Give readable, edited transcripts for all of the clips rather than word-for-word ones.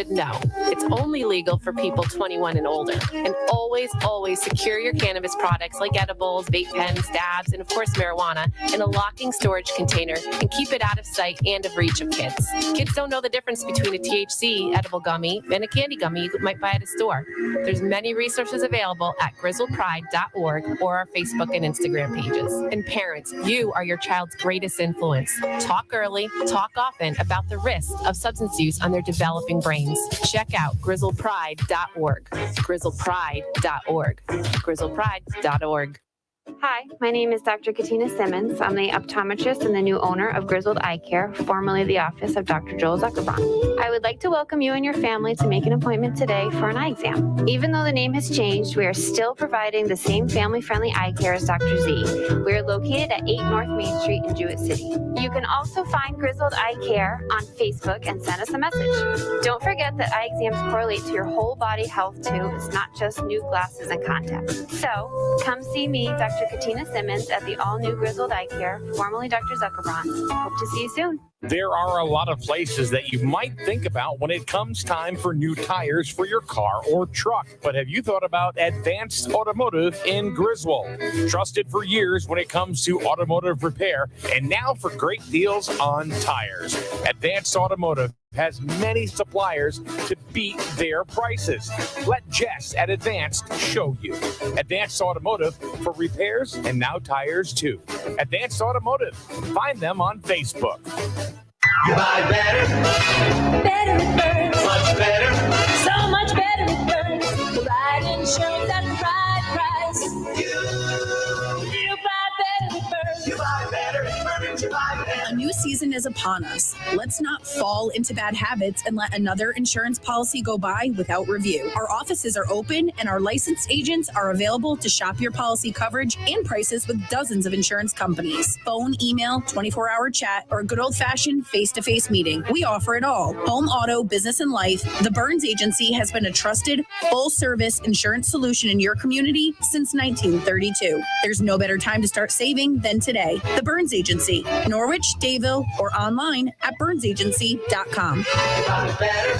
should know. It's only legal for people 21 and older. And always, always secure your cannabis products like edibles, vape pens, dabs, and of course marijuana in a locking storage container and keep it out of sight and of reach of kids. Kids don't know the difference between a THC edible gummy and a candy gummy you might buy at a store. There's many resources available at grizzledpride.org or our Facebook and Instagram pages. And parents, you are your child's greatest influence. Talk early, talk often about the risks of substance use on their developing brains. Check out grizzledpride.org. grizzledpride.org. grizzledpride.org. Hi, my name is Dr. Katina Simmons. I'm the optometrist and the new owner of Grizzled Eye Care, formerly the office of Dr. Joel Zuckerbrand. I would like to welcome you and your family to make an appointment today for an eye exam. Even though the name has changed, we are still providing the same family-friendly eye care as Dr. Z. We are located at 8 North Main Street in Jewett City. You can also find Grizzled Eye Care on Facebook and send us a message. Don't forget that eye exams correlate to your whole body health too. It's not just new glasses and contacts. So come see me, Dr. Katina Simmons, at the all-new Grizzled Eye Care, formerly Dr. Zuckerbrand. Hope to see you soon. There are a lot of places that you might think about when it comes time for new tires for your car or truck. But have you thought about Advanced Automotive in Griswold? Trusted for years when it comes to automotive repair, and now for great deals on tires. Advanced Automotive has many suppliers to beat their prices. Let Jess at Advanced show you. Advanced Automotive for repairs and now tires too. Advanced Automotive. Find them on Facebook. You buy better. Better it burns. Much better. So much better it burns. The right insurance at the right price. You buy better it burns. You buy better. It burns. You buy better. A new season is upon us. Let's not fall into bad habits and let another insurance policy go by without review. Our offices are open and our licensed agents are available to shop your policy coverage and prices with dozens of insurance companies. Phone, email, 24-hour chat, or a good old-fashioned face-to-face meeting. We offer it all. Home, auto, business, and life. The Burns Agency has been a trusted, full-service insurance solution in your community since 1932. There's no better time to start saving than today. The Burns Agency, Norwich, Dayville, or online at burnsagency.com. You buy better.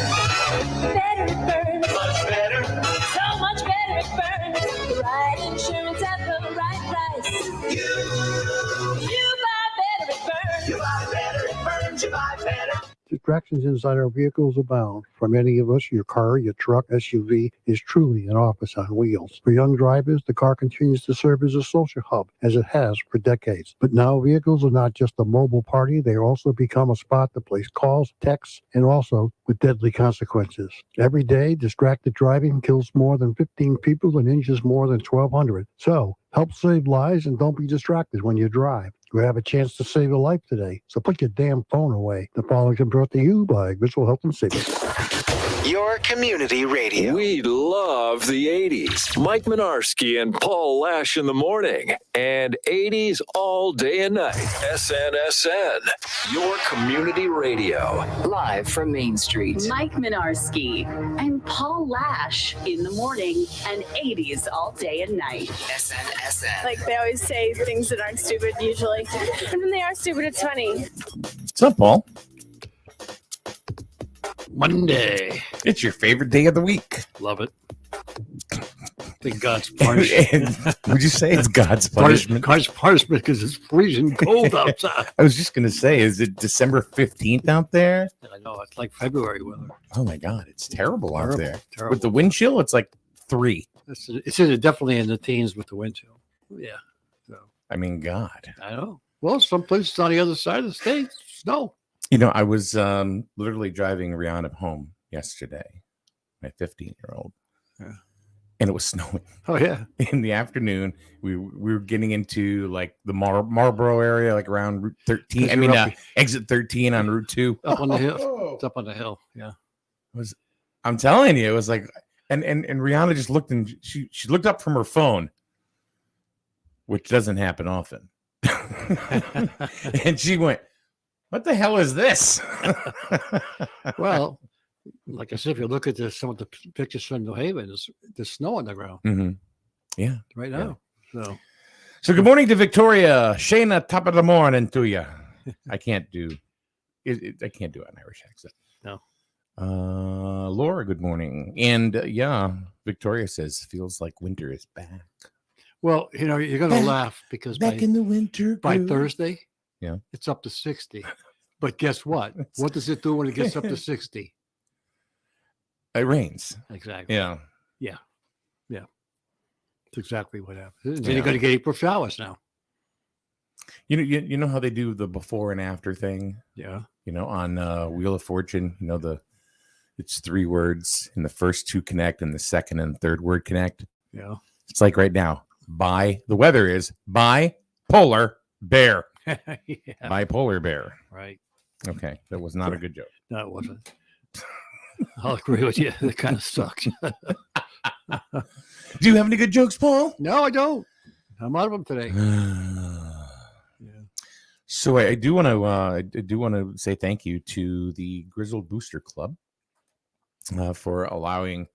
Better it burns. Much better. So much better it burns. The right insurance at the right price. You buy better it burns. You buy better. It burns. You buy better. Distractions inside our vehicles abound. For many of us, your car, your truck, SUV is truly an office on wheels. For young drivers, the car continues to serve as a social hub, as it has for decades. But now vehicles are not just a mobile party, they also become a spot to place calls, texts, and also with deadly consequences. Every day, distracted driving kills more than 15 people and injures more than 1,200. So, help save lives and don't be distracted when you drive. You have a chance to save a life today, so put your damn phone away. The following is brought to you by Griswold Health and Safety. Your community radio. We love the 80s. Mike Minarski and Paul Lash in the morning. And 80s all day and night. SNSN. Your community radio. Live from Main Street. Mike Minarski and Paul Lash in the morning and 80s all day and night. SNSN. Like they always say things that aren't stupid usually. And when they are stupid, it's funny. What's up, Paul? Monday. It's your favorite day of the week. Love it. The God's punishment. Would you say it's God's punishment? God's punishment because it's freezing cold outside. I was just going to say, is it December 15th out there? I know. It's like February weather. Oh, my God. It's terrible out there. Terrible. With the wind chill, it's like 3. It's definitely in the teens with the wind chill. Yeah. So I mean, God. I know. Well, some places on the other side of the state, snow. You know, I was literally driving Rihanna home yesterday, my 15-year-old, and it was snowing. Oh, yeah. In the afternoon, we were getting into, like, the Marlboro area, like, around Route 13. I mean, exit 13 on Route 2. Up on the hill. It's up on the hill, yeah. I'm telling you, it was like, and Rihanna just looked, and she looked up from her phone, which doesn't happen often. And she went, what the hell is this? Well, like I said, if you look at some of the pictures from New Haven, there's snow on the ground. Mm-hmm. Yeah. Right now. Yeah. So good morning to Victoria. Shayna, top of the morning to you. I can't do it. I can't do an Irish accent. No. Laura, good morning. And yeah, Victoria says feels like winter is back. Well, you know, you're going to laugh because Back in the winter. by groove. Thursday, Yeah, it's up to 60. But guess what? What does it do when it gets up to 60? it rains. Exactly. Yeah. Yeah. Yeah. That's exactly what happens. Then you're going to get April showers now. You know how they do the before and after thing? Yeah. You know, on Wheel of Fortune, you know, it's 3 words and the first 2 connect and the second and third word connect. Yeah. It's like right now. The weather is bipolar bear. Yeah. Bipolar bear. Right. Okay. That was not a good joke. No, it wasn't. I'll agree with you. It kind of sucks. Do you have any good jokes, Paul? No, I don't. I'm out of them today. So I do want to say thank you to the Grizzled Booster Club for allowing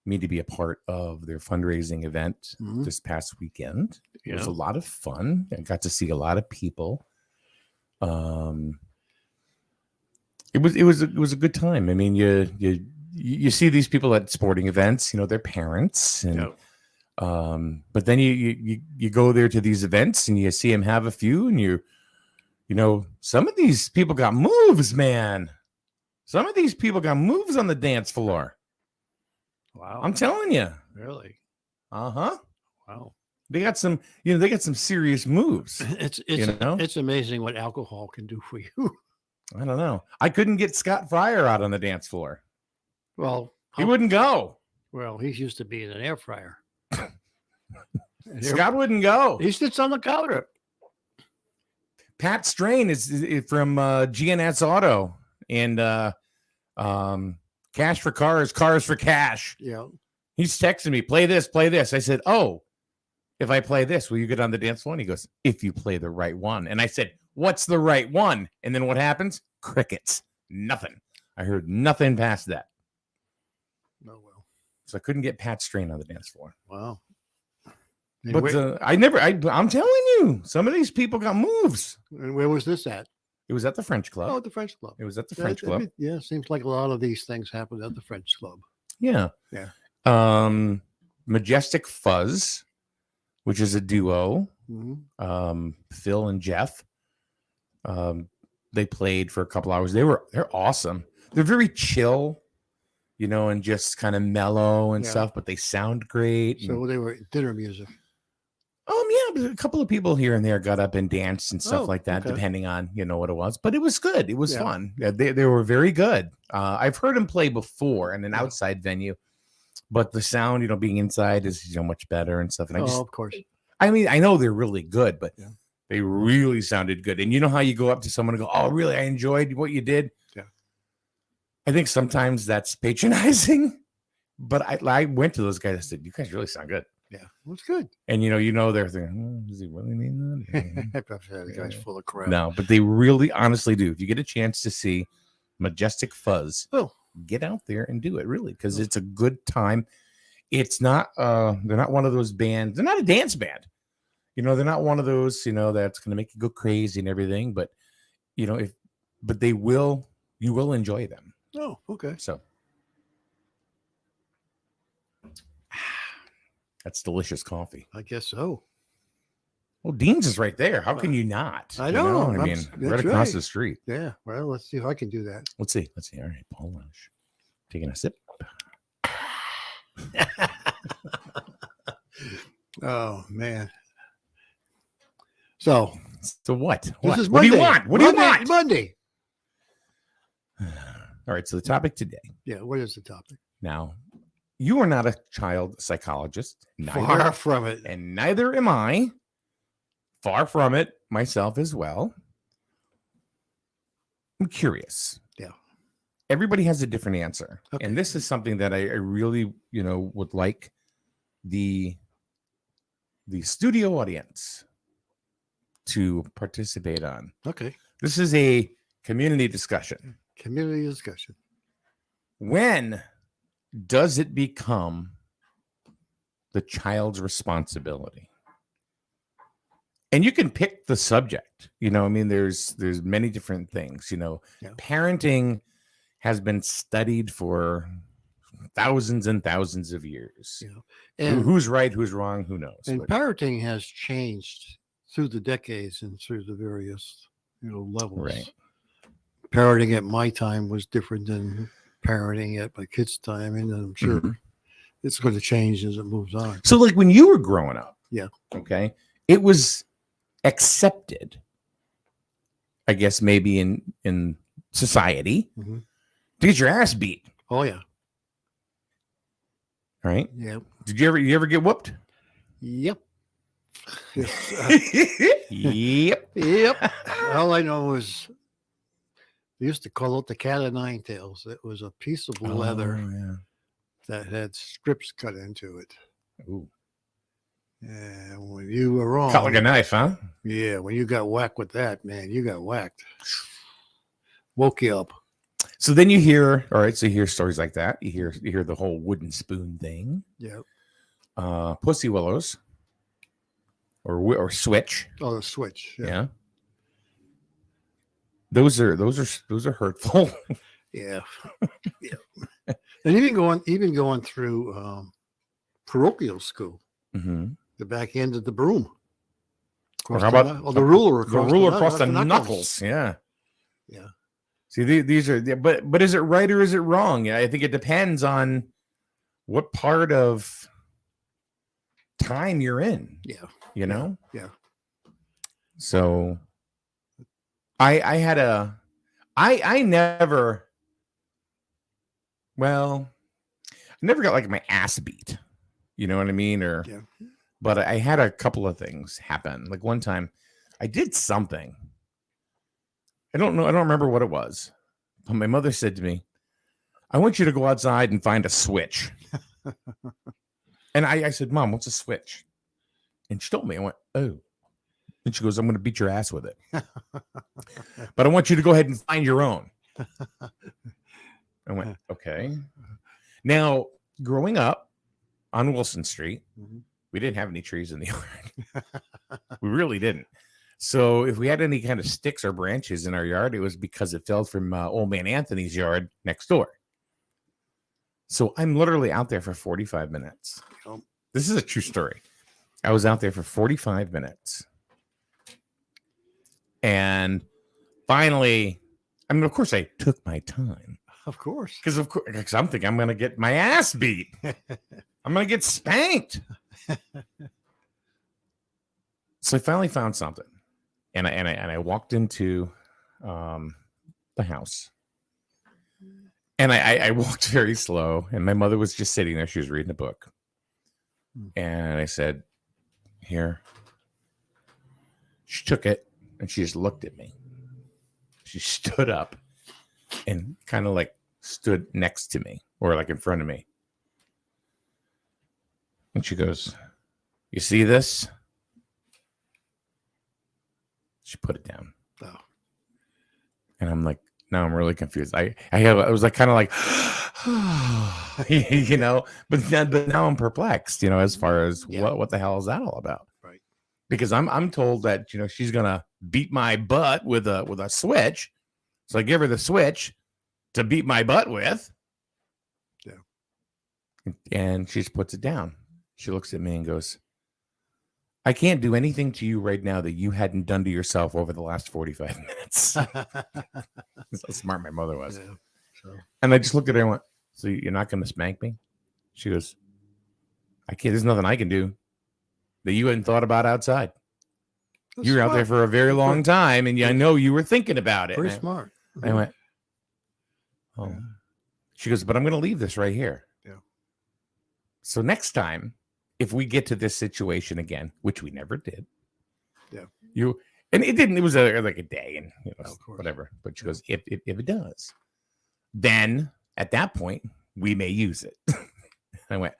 me to be a part of their fundraising event this past weekend. It was a lot of fun. I got to see a lot of people. It was a good time. I mean, you see these people at sporting events, you know, their parents, and but then you go there to these events and you see them have a few, and you know, some of these people got moves, man. Some of these people got moves on the dance floor. Wow. I'm telling you. Really? Uh-huh. Wow. They got some serious moves. It's amazing what alcohol can do for you. I don't know. I couldn't get Scott Fryer out on the dance floor. Well, he wouldn't go. Well, he's used to being an air fryer. Scott wouldn't go. He sits on the counter. Pat Strain is from GNS Auto and Cash for Cars, Cars for Cash. Yeah. He's texting me, play this, play this. I said, oh, if I play this, will you get on the dance floor? And he goes, if you play the right one. And I said, what's the right one? And then what happens? Crickets. Nothing. I heard nothing past that. Oh, well. So I couldn't get Pat Strain on the dance floor. Wow. But I'm telling you, some of these people got moves. And where was this at? It was at the French Club. Oh, at the French Club. It was at the French Club. Yeah, seems like a lot of these things happen at the French Club. Yeah. Yeah. Majestic Fuzz, which is a duo. Mm-hmm. Phil and Jeff. They played for a couple hours. They're awesome. They're very chill, you know, and just kind of mellow and stuff, but they sound great. So they were dinner music. Yeah, but a couple of people here and there got up and danced and stuff like that, depending on, you know, what it was. But it was good. It was fun. Yeah, they were very good. I've heard them play before in an outside venue, but the sound, you know, being inside is, you know, much better and stuff. And of course. I mean, I know they're really good, but they really sounded good. And you know how you go up to someone and go, oh, really? I enjoyed what you did. Yeah. I think sometimes that's patronizing, but I went to those guys and said, you guys really sound good. Yeah, that's good. And you know they're thinking, does he really mean that? The guy's full of crap. No, but they really honestly do. If you get a chance to see Majestic Fuzz, get out there and do it, really, because it's a good time. It's not they're not one of those bands, they're not a dance band. You know, they're not one of those, you know, that's gonna make you go crazy and everything, but you know, you will enjoy them. Oh, okay. So that's delicious coffee. I guess so. Well, Dean's is right there. How can you not? I know. I mean, right across the street. Yeah. Well, let's see if I can do that. Let's see. All right, Paul Lash. Taking a sip. Oh, man. So what? This is What Monday. do you want? What do you want? Monday. All right. So the topic today. Yeah. What is the topic? Now, you are not a child psychologist. Far from it. And neither am I. Far from it myself as well. I'm curious. Yeah. Everybody has a different answer. Okay. And this is something that I really, you know, would like the studio audience to participate on. Okay. This is a community discussion. Community discussion. When does it become the child's responsibility? And you can pick the subject, you know, I mean, there's many different things, you know, parenting has been studied for thousands and thousands of years. And who's right, who's wrong, who knows? And But- parenting has changed through the decades and through the various, levels. Right. Parenting at my time was different than parenting at my kids' time, and I'm sure it's going to change as it moves on. So, like when you were growing up, Yeah. okay, it was accepted, I guess, maybe in society, Mhm. to get your ass beat, Oh yeah. right? Yep. Did you ever get whooped? Yep. Yep. Yep. All I know is they used to call it the cat of nine tails. It was a piece of leather that had strips cut into it. Ooh. And when you were wrong, Cut like a knife, huh? yeah, when you got whacked with that, man, you got whacked. Woke you up. So then you hear, all right, so you hear stories like that. You hear the whole wooden spoon thing. Yep. Pussy willows. Or switch. Oh, the switch. Yeah. Those are hurtful. Yeah. Yeah. And even going through parochial school, the back end of the broom. Or how about the ruler across the knuckles? Yeah. Yeah. See, these are, but is it right or is it wrong? Yeah, I think it depends on what part of time you're in. Yeah. You know? Yeah. So I never got like my ass beat. You know what I mean? But I had a couple of things happen. Like one time I did something. I don't remember what it was. But my mother said to me, I want you to go outside and find a switch. And I said, Mom, what's a switch? And she told me, I went, oh. And she goes, I'm going to beat your ass with it. But I want you to go ahead and find your own. I went, okay. Now, growing up on Wilson Street, we didn't have any trees in the yard. We really didn't. So if we had any kind of sticks or branches in our yard, it was because it fell from old man Anthony's yard next door. So I'm literally out there for 45 minutes. This is a true story. I was out there for 45 minutes. And finally, I mean, of course, I took my time. Of course. Because I'm thinking I'm going to get my ass beat. I'm going to get spanked. So I finally found something. And I walked into the house. And I walked very slow. And my mother was just sitting there. She was reading a book. And I said, here. She took it and she just looked at me. She stood up and kind of like stood next to me or like in front of me. And she goes, you see this? She put it down. Oh. And I'm like, now I'm really confused. I was like kind of like, you know, but now I'm perplexed, you know, as far as what the hell is that all about? Right. Because I'm told that, you know, she's gonna beat my butt with a switch. So I give her the switch to beat my butt with. Yeah. And she just puts it down. She looks at me and goes, I can't do anything to you right now that you hadn't done to yourself over the last 45 minutes. That's how smart my mother was. Yeah, so. And I just looked at her and went, so you're not going to spank me? She goes, I can't. There's nothing I can do that you hadn't thought about outside. That's you were out there for a very long time, and I know you were thinking about it. Pretty smart. I went, oh. Yeah. She goes, but I'm going to leave this right here. Yeah. So next time, if we get to this situation again, which we never did, and it didn't. It was like a day, and you know, whatever. But she goes, if it does, then at that point we may use it. I went,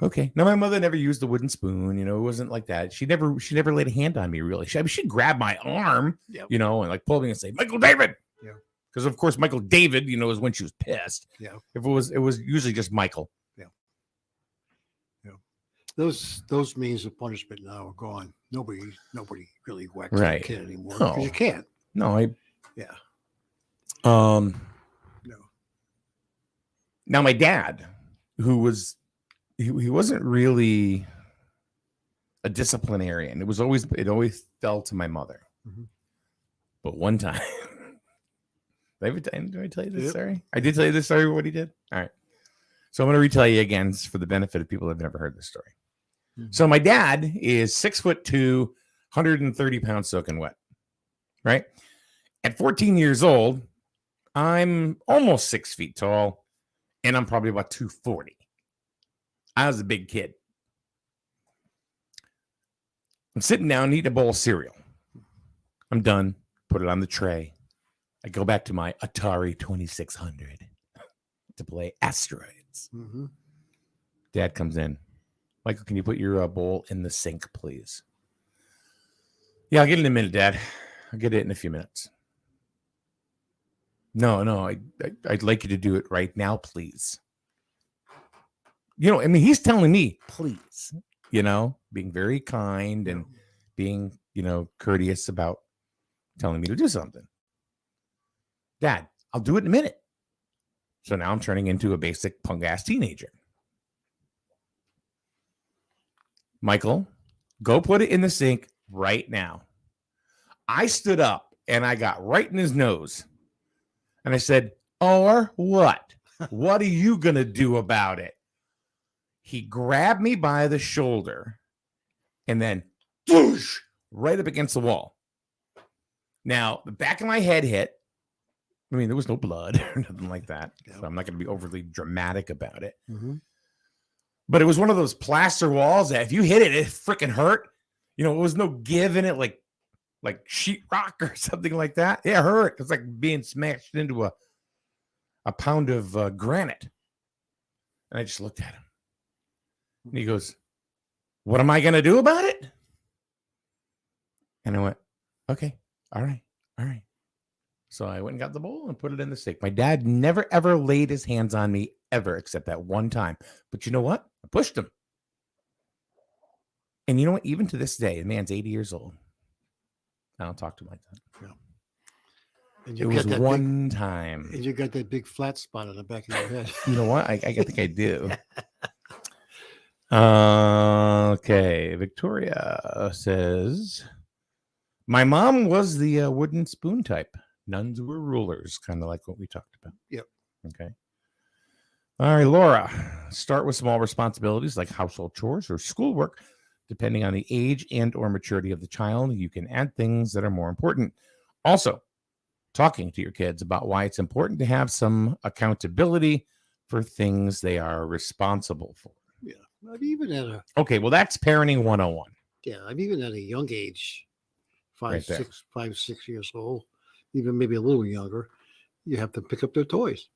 okay. Now my mother never used the wooden spoon. You know, it wasn't like that. She never laid a hand on me. Really, she'd grab my arm, you know, and like pull me and say, Michael David. Yeah. Because of course Michael David, you know, is when she was pissed. Yeah. If it was usually just Michael. Those means of punishment now are gone. Nobody really whacks a kid anymore No. because you can't. No, Yeah. No. Now, my dad, who was, he wasn't really a disciplinarian. It always fell to my mother. Mhm. But one time, did I tell you this Yep. story? I did tell you this story, what he did? All right. So I'm going to retell you again for the benefit of people that have never heard this story. Mhm. So my dad is 6'2", 130 pounds soaking wet, right? At 14 years old, I'm almost 6 feet tall, and I'm probably about 240. I was a big kid. I'm sitting down, eating a bowl of cereal. I'm done. Put it on the tray. I go back to my Atari 2600 to play Asteroids. Mhm. Dad comes in. Michael, can you put your bowl in the sink, please? Yeah, I'll get it in a minute, Dad. I'll get it in a few minutes. No, I'd like you to do it right now, please. I mean, he's telling me, please, being very kind and being, courteous about telling me to do something. Dad, I'll do it in a minute. So now I'm turning into a basic punk-ass teenager. Michael, go put it in the sink right now. I stood up and I got right in his nose. And I said, or what? What are you going to do about it? He grabbed me by the shoulder and then whoosh, right up against the wall. Now, the back of my head hit. I mean, there was no blood or nothing like that. So I'm not going to be overly dramatic about it. Mhm. But it was one of those plaster walls that if you hit it, it freaking hurt. It was no give in it like sheetrock or something like that. It hurt. It's like being smashed into a pound of granite. And I just looked at him. And he goes, what am I going to do about it? And I went, okay, all right. So I went and got the bowl and put it in the sink. My dad never, ever laid his hands on me ever except that one time. But you know what? I pushed him. And you know what? Even to this day, the man's 80 years old. I don't talk to him like that. Yeah. And It was one time. And you got that big flat spot on the back of your head. You know what? I think I do. Okay. Victoria says, my mom was the wooden spoon type. Nuns were rulers, kind of like what we talked about. Yep. Okay. All right, Laura. Start with small responsibilities like household chores or schoolwork. Depending on the age and or maturity of the child, you can add things that are more important. Also, talking to your kids about why it's important to have some accountability for things they are responsible for. Yeah. I'm even at a Okay, well, that's parenting 101. Yeah, I'm even at a young age, Right there. 6 years old, even maybe a little younger, you have to pick up their toys.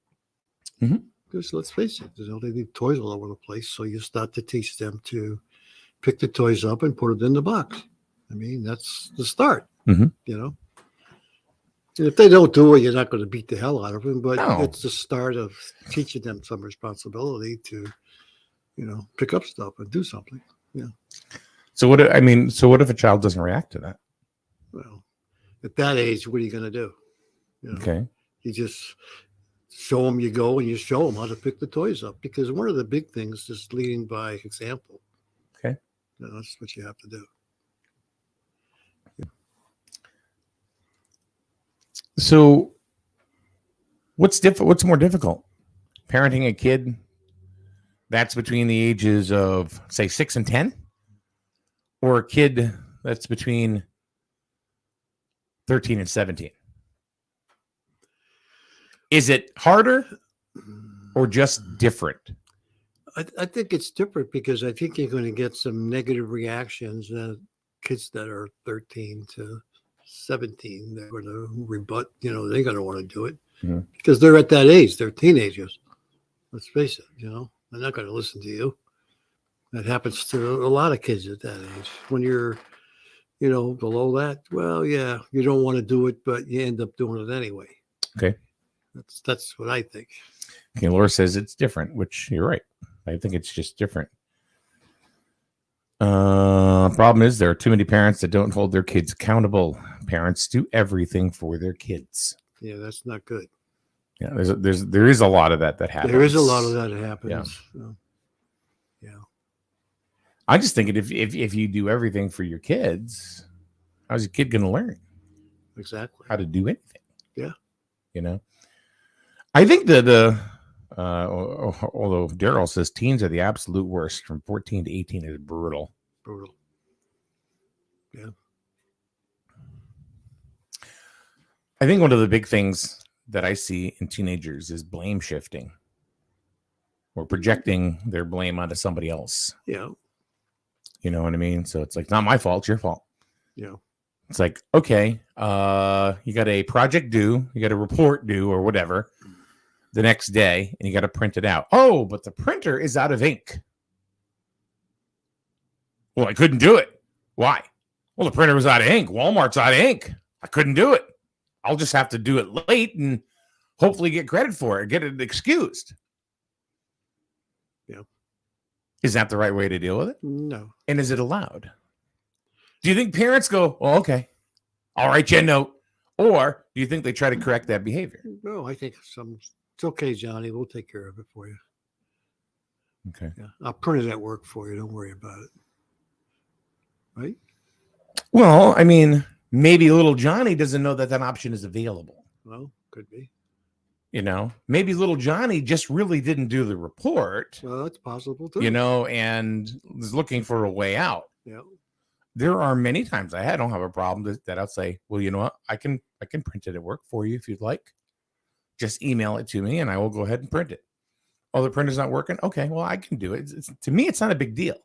Mhm. Because let's face it, they need toys all over the place. So you start to teach them to pick the toys up and put it in the box. I mean, that's the start, Mhm. And if they don't do it, you're not going to beat the hell out of them, but No. it's the start of teaching them some responsibility to, pick up stuff and do something. Yeah. So what if a child doesn't react to that? Well, at that age, what are you going to do? Okay. You just show them you go and you show them how to pick the toys up, because one of the big things is leading by example. Okay. That's what you have to do. So what's more difficult? Parenting a kid that's between the ages of, say, 6 and 10, or a kid that's between 13 and 17? Is it harder or just different? I think it's different because I think you're going to get some negative reactions. Kids that are 13 to 17, they're going to rebut, they're going to want to do it because they're at that age. They're teenagers. Let's face it, they're not going to listen to you. That happens to a lot of kids at that age. When you're, below that, well, yeah, you don't want to do it, but you end up doing it anyway. Okay. That's what I think. Okay, Laura says it's different, which you're right. I think it's just different. Problem is there are too many parents that don't hold their kids accountable. Parents do everything for their kids. Yeah, that's not good. Yeah, there is a lot of that happens. There is a lot of that happens. Yeah. I'm just thinking if you do everything for your kids, how's your kid going to learn? Exactly. How to do anything? Yeah. You know, I think although Daryl says teens are the absolute worst, from 14 to 18 is brutal. Brutal. Yeah. I think one of the big things that I see in teenagers is blame shifting or projecting their blame onto somebody else. Yeah. You know what I mean? So it's like, not my fault, it's your fault. Yeah. It's like, okay, you got a project due, you got a report due or whatever the next day, and you got to print it out. Oh, but the printer is out of ink. Well, I couldn't do it. Why? Well, the printer was out of ink. Walmart's out of ink. I couldn't do it. I'll just have to do it late and hopefully get credit for it, get it excused. Yeah. Is that the right way to deal with it? No. And is it allowed? Do you think parents go, well, okay, I'll write you a note? Or do you think they try to correct that behavior? No, I think it's okay, Johnny. We'll take care of it for you. Okay. Yeah. I'll print it at work for you. Don't worry about it. Right? Well, I mean, maybe little Johnny doesn't know that option is available. Well, could be. You know, maybe little Johnny just really didn't do the report. Well, that's possible too. You know, and was looking for a way out. Yeah. There are many times I don't have a problem that I'll say, well, you know what? I can print it at work for you if you'd like. Just email it to me and I will go ahead and print it. Oh, the printer's not working? Okay, well, I can do it. To me, it's not a big deal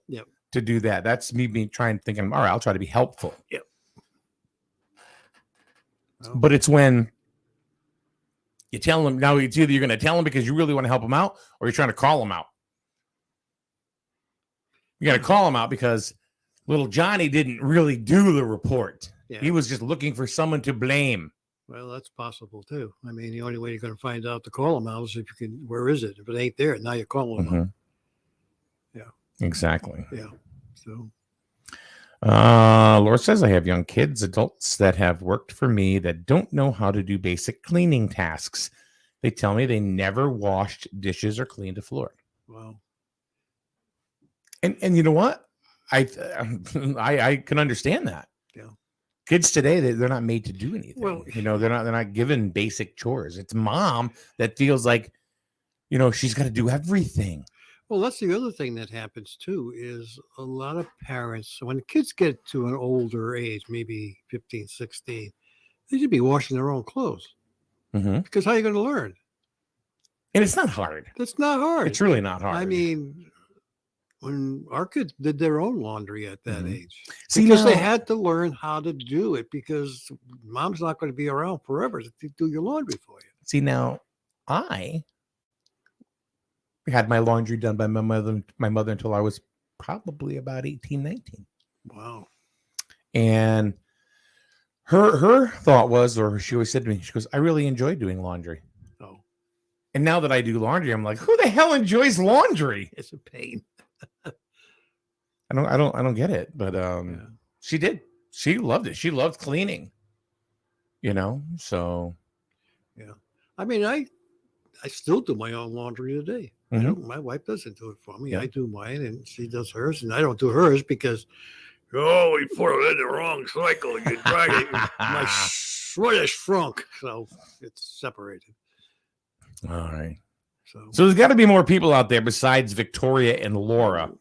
to do that. That's me thinking, all right, I'll try to be helpful. Yep. But it's when you tell them, now it's either you're going to tell them because you really want to help them out or you're trying to call them out. You got to call them out because little Johnny didn't really do the report. Yeah. He was just looking for someone to blame. Well, that's possible too. I mean, the only way you're going to find out to call them out is if you can, where is it? If it ain't there, now you're calling them out. Yeah. Exactly. Yeah. So. Laura says, I have young kids, adults that have worked for me that don't know how to do basic cleaning tasks. They tell me they never washed dishes or cleaned a floor. Wow. And you know what? I can understand that. Yeah. Kids today, they're not made to do anything. Well, you know, they're not given basic chores. It's mom that feels like, you know, she's got to do everything. Well, that's the other thing that happens too, is a lot of parents, when kids get to an older age, maybe 15, 16, they should be washing their own clothes. Mm-hmm. Because how are you going to learn? And it's not hard. It's not hard. It's really not hard. I mean, when our kids did their own laundry at that age, See, because they now- had to learn how to do it, because mom's not going to be around forever to do your laundry for you. See, now I had my laundry done by my mother until I was probably about 18, 19. Wow. And her thought was, or she always said to me, she goes, I really enjoy doing laundry. Oh. And now that I do laundry, I'm like, who the hell enjoys laundry? It's a pain. I don't get it. But she did. She loved it. She loved cleaning. You know, so yeah. I mean, I still do my own laundry today. Mm-hmm. You know, my wife doesn't do it for me. Yeah. I do mine and she does hers, and I don't do hers because we put it in the wrong cycle. You drag it. My sweat is shrunk, so it's separated. All right. So there's got to be more people out there besides Victoria and Laura.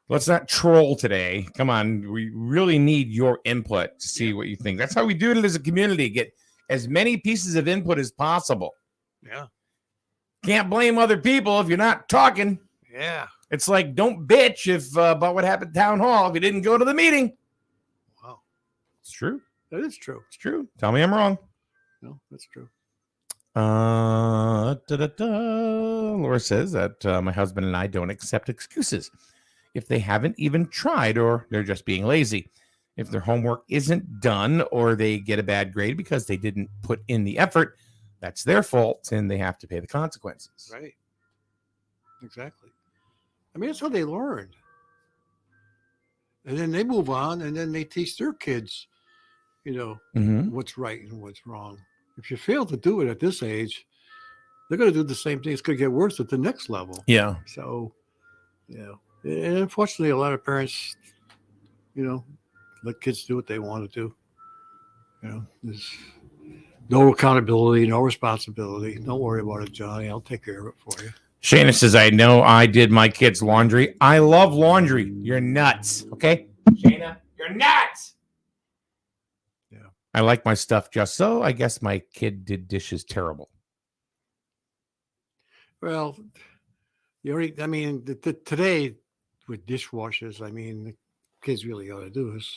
Let's not troll today. Come on. We really need your input to see what you think. That's how we do it as a community. Get as many pieces of input as possible. Yeah. Can't blame other people if you're not talking. Yeah. It's like, don't bitch if about what happened at town hall if you didn't go to the meeting. Wow. It's true. That is true. It's true. Tell me I'm wrong. No, that's true. Laura says that my husband and I don't accept excuses if they haven't even tried or they're just being lazy. If their homework isn't done or they get a bad grade because they didn't put in the effort, that's their fault and they have to pay the consequences. Right. Exactly. I mean, that's how they learn. And then they move on and then they teach their kids, you know, Mm-hmm. what's right and what's wrong. If you fail to do it at this age, they're going to do the same thing. It's going to get worse at the next level. Yeah. So, and unfortunately, a lot of parents, let kids do what they want to do. There's no accountability, no responsibility. Don't worry about it, Johnny. I'll take care of it for you. Shayna says, I know I did my kids' laundry. I love laundry. You're nuts. Okay? Shayna, you're nuts. Yeah. I like my stuff just so. I guess my kid did dishes terrible. Well, today with dishwashers, the kids really ought to do is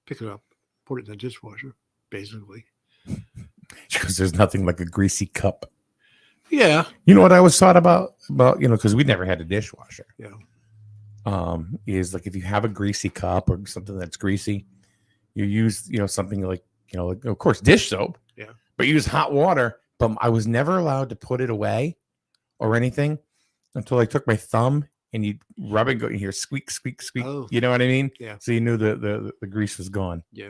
pick it up, put it in the dishwasher, basically. Because there's nothing like a greasy cup. Yeah. You know what I always thought about, because we never had a dishwasher. Yeah. Is like if you have a greasy cup or something that's greasy, you use, something like, of course, dish soap. Yeah. But use hot water. But I was never allowed to put it away or anything until I took my thumb and you rub it, go in here, squeak, squeak, squeak. Oh. You know what I mean? Yeah. So you knew the grease was gone. Yeah.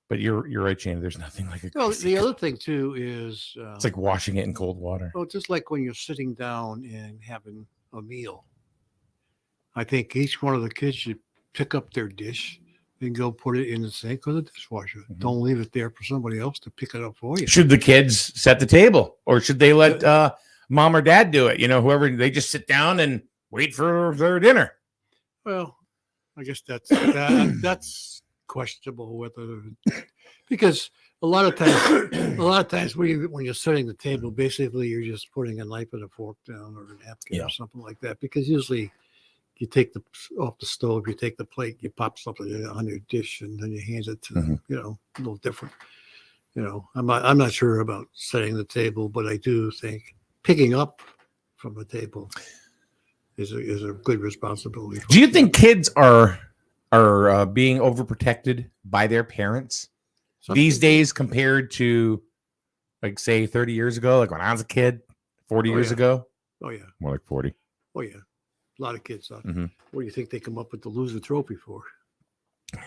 But you're right, Shane. There's nothing like a Well, greasy the cup. other thing too is It's like washing it in cold water. well, just like when you're sitting down and having a meal. I think each one of the kids should pick up their dish and go put it in the sink or the dishwasher. Mm-hmm. Don't leave it there for somebody else to pick it up for you. Should the kids set the table, or should they let mom or dad do it? Whoever, they just sit down and wait for their dinner. Well, I guess that's questionable whether, because a lot of times when you're setting the table, basically you're just putting a knife and a fork down or a napkin or something like that. Because usually you take off the stove, you take the plate, you pop something on your dish, and then you hand it to a little different. I'm not sure about setting the table, but I do think picking up from the table is a good responsibility. Do you think kids are being overprotected by their parents these days compared to, like, say 30 years ago, like when I was a kid, 40 years ago? Oh yeah, more like 40. Oh yeah, a lot of kids. What Mm-hmm. do you think they come up with the loser trophy for?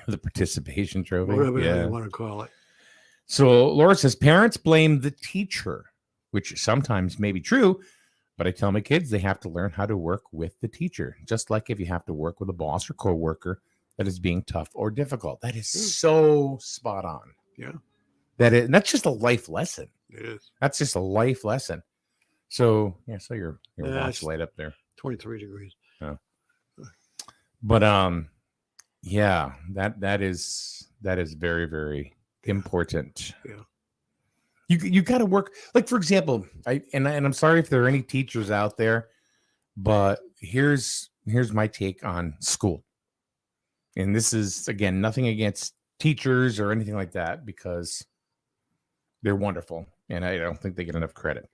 The participation trophy, Whatever you want to call it. So Laura says parents blame the teacher, which sometimes may be true, but I tell my kids they have to learn how to work with the teacher, just like if you have to work with a boss or coworker that is being tough or difficult. That is so spot on. Yeah. That's just a life lesson. It is. That's just a life lesson. So so your watch light up there. 23 degrees. Yeah. But that is very, very important. Yeah. You got to work, like, for example, I'm sorry if there are any teachers out there, but here's my take on school. And this is, again, nothing against teachers or anything like that, because they're wonderful and I don't think they get enough credit.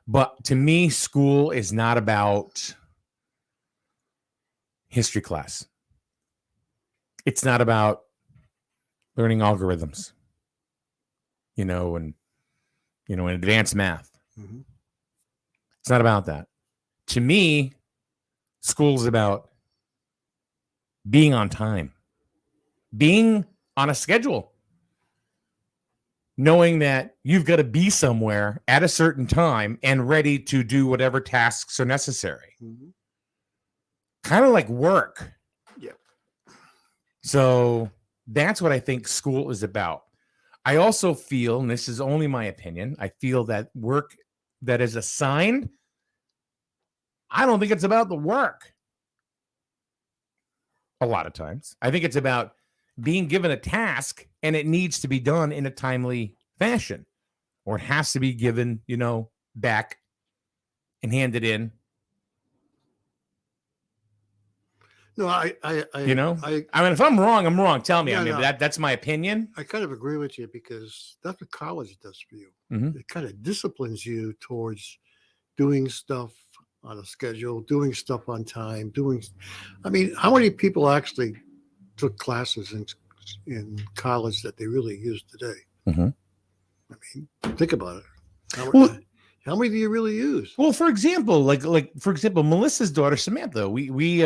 But to me, school is not about history class. It's not about learning algorithms, and advanced math. Mm-hmm. It's not about that. To me, school is about being on time, being on a schedule, knowing that you've got to be somewhere at a certain time and ready to do whatever tasks are necessary. Mm-hmm. Kind of like work. Yeah. So that's what I think school is about. I also feel, and this is only my opinion, I feel that work that is assigned, I don't think it's about the work. A lot of times. I think it's about being given a task and it needs to be done in a timely fashion, or it has to be given, back and handed in. No, I mean, if I'm wrong, I'm wrong. Tell me. No. That's my opinion. I kind of agree with you, because that's what college does for you. Mm-hmm. It kind of disciplines you towards doing stuff on a schedule, doing stuff on time, how many people actually took classes in college that they really use today? Mm-hmm. Think about it. How many do you really use? Well, for example, Melissa's daughter, Samantha, we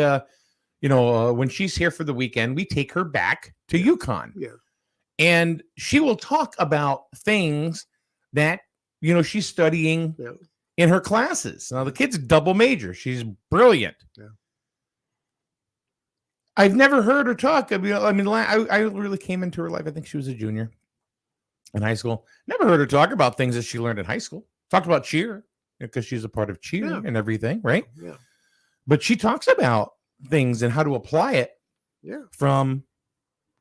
when she's here for the weekend, we take her back to UConn. Yeah. And she will talk about things that she's studying Yeah. in her classes. Now the kid's double major. She's brilliant. Yeah. I've never heard her talk. I really came into her life. I think she was a junior in high school. Never heard her talk about things that she learned in high school. Talked about cheer because she's a part of cheer and everything, right? Yeah. But she talks about things and how to apply it from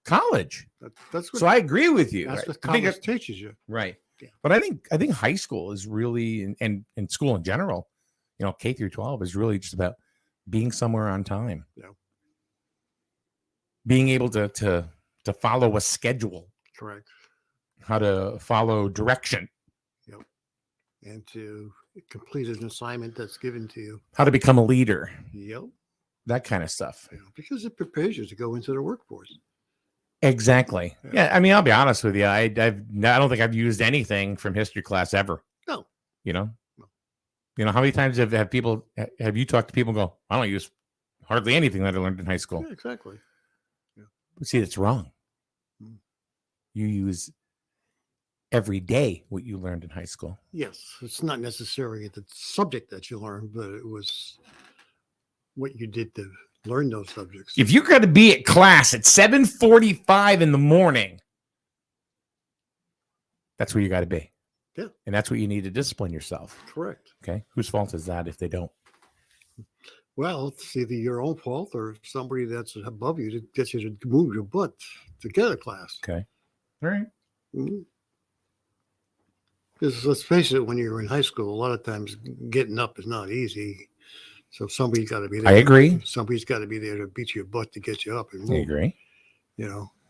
college. That's what, so I agree with you. That's right? what college teaches you. Right. Yeah. But I think high school is really, and school in general, K through 12 is really just about being somewhere on time. Yeah. Being able to follow a schedule. Correct. How to follow direction. Yep. And to complete an assignment that's given to you. How to become a leader. Yep. That kind of stuff. Yeah, because it prepares you to go into the workforce. Exactly. Yeah. I mean, I'll be honest with you. I don't think I've used anything from history class ever. No. How many times have you talked to people and go, I don't use hardly anything that I learned in high school. Yeah, exactly. Yeah. But see, that's wrong. You use every day what you learned in high school. Yes. It's not necessarily the subject that you learned, but it was what you did to learn those subjects. If you're going to be at class at 7:45 in the morning, that's where you got to be. Yeah. And that's what you need to discipline yourself. Correct. Okay. Whose fault is that if they don't? Well, it's either your own fault or somebody that's above you to get you to move your butt to get a class. Okay. All right. Because let's face it, when you're in high school, a lot of times getting up is not easy. So somebody's got to be there. I agree. Somebody's got to be there to beat your butt to get you up and move. I agree.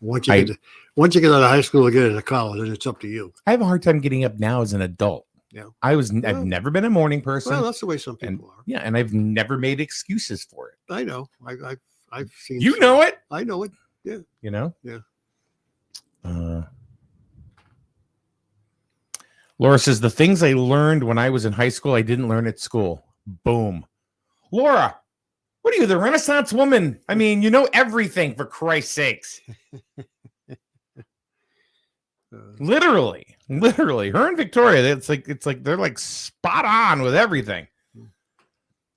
Once you get out of high school and get into college, then it's up to you. I have a hard time getting up now as an adult. Yeah. I've never been a morning person. Well, that's the way some people are. Yeah, and I've never made excuses for it. I know. I've seen. You know it. I know it. Yeah. Yeah. Laura says the things I learned when I was in high school, I didn't learn at school. Boom. Laura, what are you, the Renaissance woman? I mean, you know everything, for Christ's sakes. Literally. Her and Victoria, it's like they're like spot on with everything.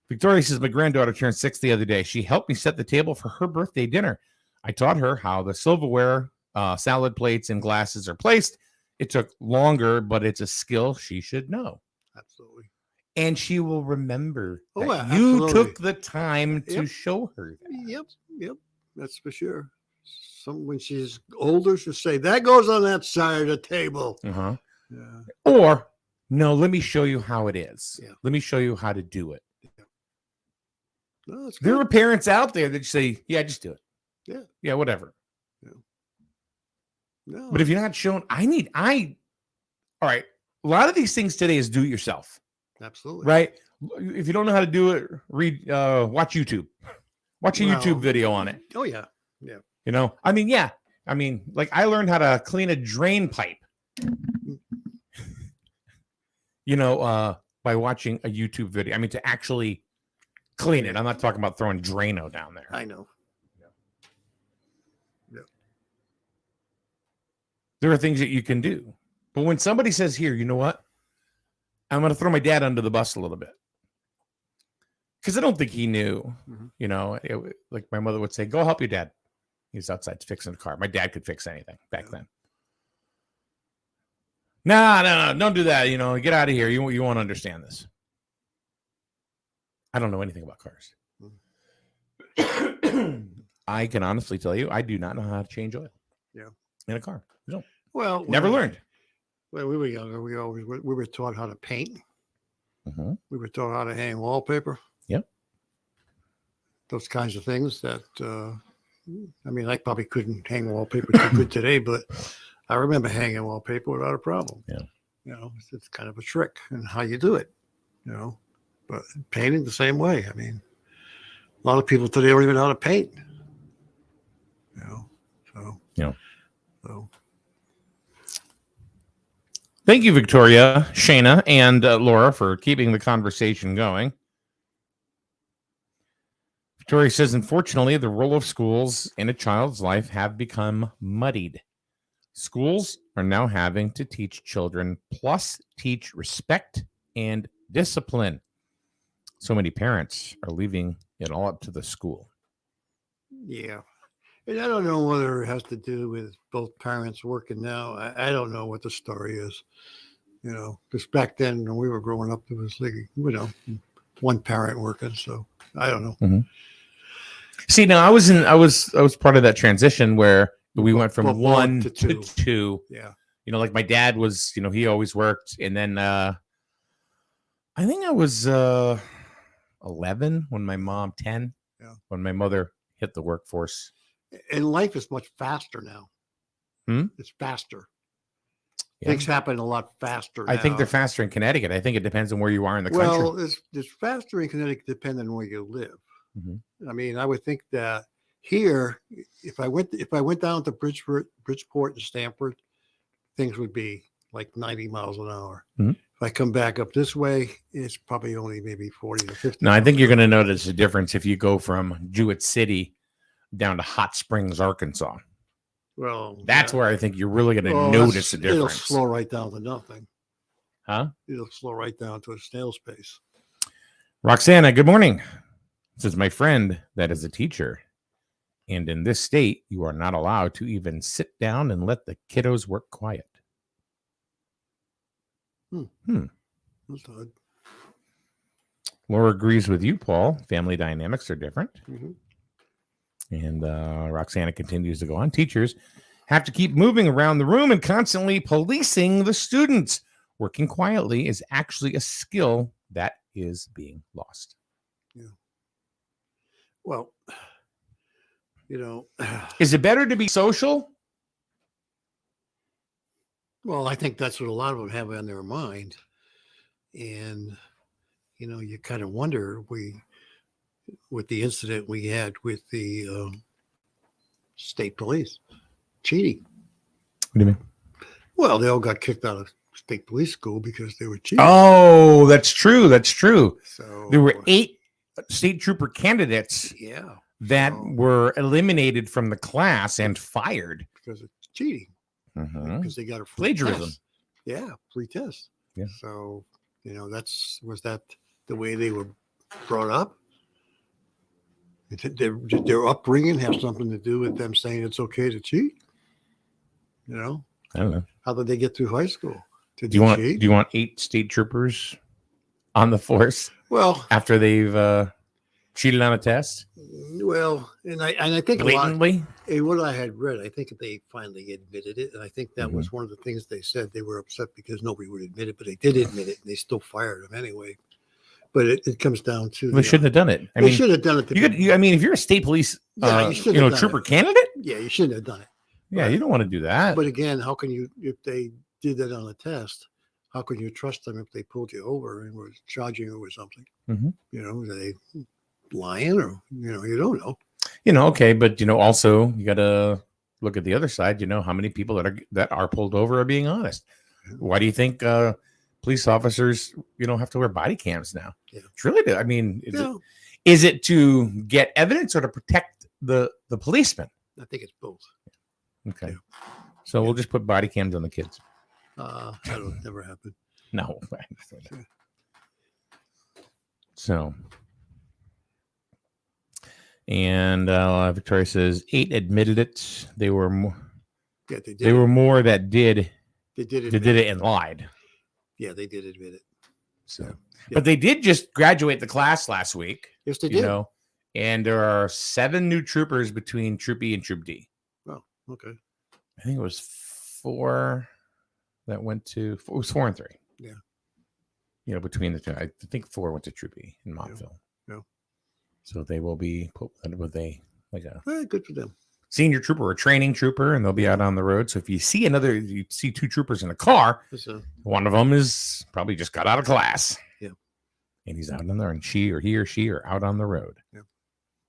Victoria says my granddaughter turned 6 the other day. She helped me set the table for her birthday dinner. I taught her how the silverware, salad plates, and glasses are placed. It took longer, but it's a skill she should know. Absolutely. And she will remember that absolutely. You took the time to show her that. Yep. That's for sure. When she's older, she'll say, that goes on that side of the table. Uh-huh. Yeah. Or, no, let me show you how it is. Yeah. Let me show you how to do it. Yeah. No, that's there good. are parents out there that say, yeah, just do it. Yeah. Yeah, whatever. Yeah. No. But if you're not shown, all right, a lot of these things today is do it yourself. Absolutely. Right? If you don't know how to do it, watch YouTube. Watch a YouTube video on it. Oh, yeah. Yeah. Like I learned how to clean a drain pipe, by watching a YouTube video. To actually clean it. I'm not talking about throwing Drano down there. I know. There are things that you can do. But when somebody says, here, you know what? I'm going to throw my dad under the bus a little bit. Because I don't think he knew, like my mother would say, go help your dad. He's outside fixing the car. My dad could fix anything back then. No, don't do that. Get out of here. You won't understand this. I don't know anything about cars. I can honestly tell you, I do not know how to change oil. Yeah. In a car. No. Well, never learned. When we were younger, we were taught how to paint. Mm-hmm. We were taught how to hang wallpaper. Yep. Those kinds of things that, I probably couldn't hang wallpaper too good today, but I remember hanging wallpaper without a problem. Yeah. It's kind of a trick and how you do it, but painting the same way. A lot of people today don't even know how to paint, So. Thank you, Victoria, Shayna, and Laura for keeping the conversation going. Victoria says, unfortunately, the role of schools in a child's life have become muddied. Schools are now having to teach children plus teach respect and discipline. So many parents are leaving it all up to the school. Yeah. And I don't know whether it has to do with both parents working now. I don't know what the story is. Because back then when we were growing up, it was like, one parent working. So I don't know. Mm-hmm. See, now I was part of that transition where we went from one to two. Yeah. Like my dad was, he always worked. And then I think I was 11 when my mom, 10, when my mother hit the workforce. And life is much faster now. It's faster. Yeah. Things happen a lot faster. I think they're faster in Connecticut. I think it depends on where you are in the country. Well, it's faster in Connecticut depending on where you live. Mm-hmm. I mean, I would think that here, if I went down to Bridgeport and Stamford, things would be like 90 miles an hour. Mm-hmm. If I come back up this way, it's probably only maybe 40 to 50. No, I think you're going to notice a difference if you go from Jewett City down to Hot Springs, Arkansas. Well, that's where I think you're really going to notice a difference. It'll slow right down to nothing. Huh? It'll slow right down to a snail's pace. Roxana, good morning. This is my friend that is a teacher. And in this state, you are not allowed to even sit down and let the kiddos work quiet. That's odd. Laura agrees with you, Paul. Family dynamics are different. Mm-hmm. And Roxana continues to go on. Teachers have to keep moving around the room and constantly policing the students. Working quietly is actually a skill that is being lost. Yeah. Well, is it better to be social? Well, I think that's what a lot of them have on their mind. And, you kind of wonder with the incident we had with the state police cheating. What do you mean? Well, they all got kicked out of state police school because they were cheating. Oh, that's true. That's true. So there were 8 state trooper candidates that were eliminated from the class and fired because of cheating. Because they got a free plagiarism. Test. Yeah, free test. Yeah. So, was that the way they were brought up? Did their upbringing have something to do with them saying it's okay to cheat? I don't know. How did they get through high school? Do you want 8 state troopers on the force? Well, after they've cheated on a test? Well, and I think blatantly. What I had read, I think they finally admitted it, and I think that was one of the things they said. They were upset because nobody would admit it, but they did admit it, and they still fired him anyway. But it comes down to they shouldn't have done it. They should have done it. If you're a state police, trooper candidate, you shouldn't have done it. Yeah, you don't want to do that. But again, how can you, if they did that on a test, how can you trust them if they pulled you over and were charging you with something? Are they lying or you don't know? Okay, but also you got to look at the other side. How many people that are pulled over are being honest. Why do you think police officers have to wear body cams now? It's really is it to get evidence or to protect the policeman? I think it's both. Okay, so we'll just put body cams on the kids. That'll never happen. No. So. And Victoria says 8 admitted it. They were more. Yeah, they did. They were more that did. They did it and lied. Yeah, they did admit it. So, but they did just graduate the class last week. Yes, they did. And there are 7 new troopers between Troop E and Troop D. Oh, okay. I think it was 4 that went to. It was 4 and 3. Yeah. Between the two, I think 4 went to Troop E in Montville. Yeah. So they will be put with good for them. Senior trooper or training trooper, and they'll be out on the road. So if you see you see 2 troopers in a car, one of them is probably just got out of class. Yeah. And he's out on there, and he or she are out on the road. Yeah.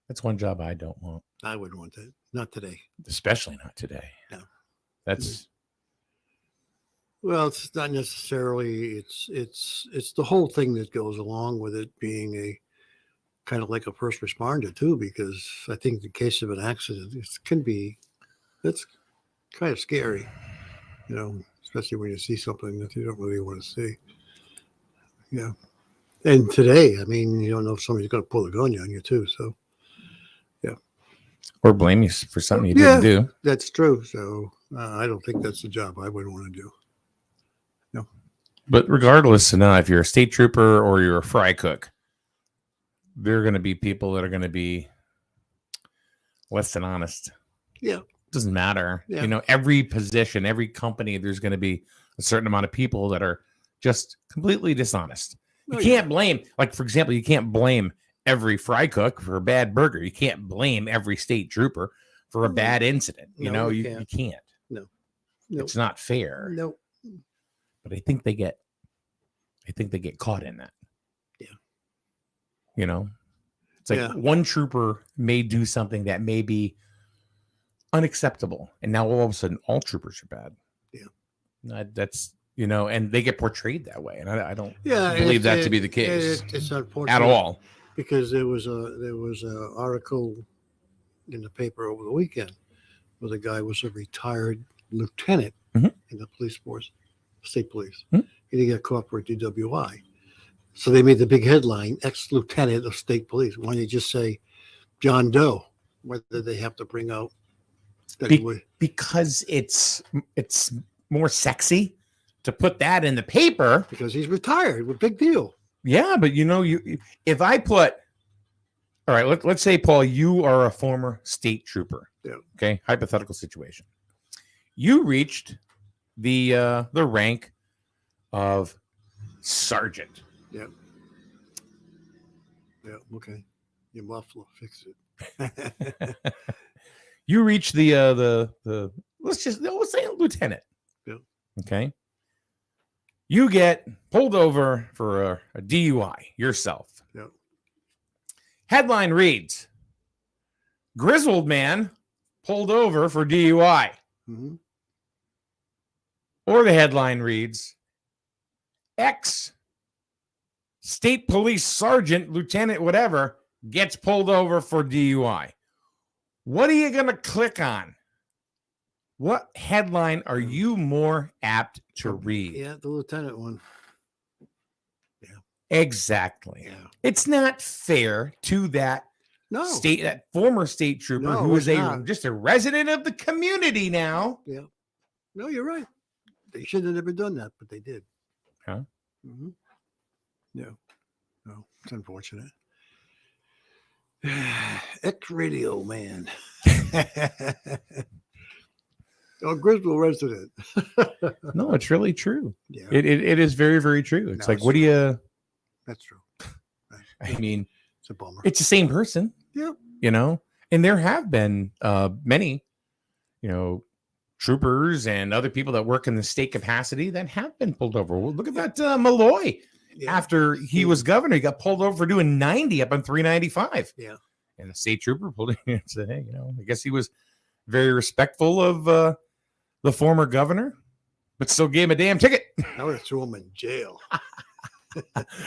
That's one job I don't want. I wouldn't want that. Not today. Especially not today. No. That's well, it's not necessarily it's the whole thing that goes along with it being a kind of like a first responder too, because I think in case of an accident, it's kind of scary. You know, especially when you see something that you don't really want to see. Yeah. And today, I mean, you don't know if somebody's going to pull a gun on you too. So, yeah. Or blame you for something you didn't do. That's true. So I don't think that's the job I would want to do. No. But regardless, if you're a state trooper or you're a fry cook, there are going to be people that are going to be less than honest. Yeah. Doesn't matter. Yeah. You know, every position, every company, there's going to be a certain amount of people that are just completely dishonest. You can't blame, like, for example, you can't blame every fry cook for a bad burger. You can't blame every state trooper for a bad incident. You can't. No. It's not fair. No. But I think they get caught in that. Yeah. You know, it's like one trooper may do something that may be unacceptable, and now all of a sudden all troopers are bad. Yeah. That's, and they get portrayed that way, and I don't Yeah, believe that to be the case. It's unfortunate at all, because there was a article in the paper over the weekend where the guy was a retired lieutenant in the police force, state police, and he got caught for a DWI. So they made the big headline: ex-lieutenant of state police. Why don't you just say John Doe? Whether they have to bring out because it's more sexy to put that in the paper because he's retired. What big deal? Yeah, but if I put, all right, let's say, Paul, you are a former state trooper. Yeah. Okay, hypothetical situation. You reached the rank of sergeant. Yeah. Yeah. Okay. Your muffler, fix it. You reach the let's say lieutenant. Yeah. Okay. You get pulled over for a DUI yourself. Yeah. Headline reads: Grizzled man pulled over for DUI. Mm-hmm. Or the headline reads: ex state police sergeant, lieutenant, whatever, gets pulled over for DUI. What are you going to click on? What headline are you more apt to read? Yeah, the lieutenant one. Yeah. Exactly. Yeah. It's not fair to that former state trooper who is just a resident of the community now. Yeah. No, you're right. They should have never done that, but they did. Huh? Mm-hmm. Yeah. No, it's unfortunate. Ex-radio man. Griswold resident. No, it's really true. Yeah. It is very, very true. It's like, what do you... That's true. Right. I mean, it's a bummer. It's the same person. Yeah. And there have been many, troopers and other people that work in the state capacity that have been pulled over. Well, look at that Malloy. Yeah. After he was governor, he got pulled over for doing 90 up on 395. Yeah. And the state trooper pulled in and said, hey, I guess he was very respectful of the former governor, but still gave him a damn ticket. I would have threw him in jail.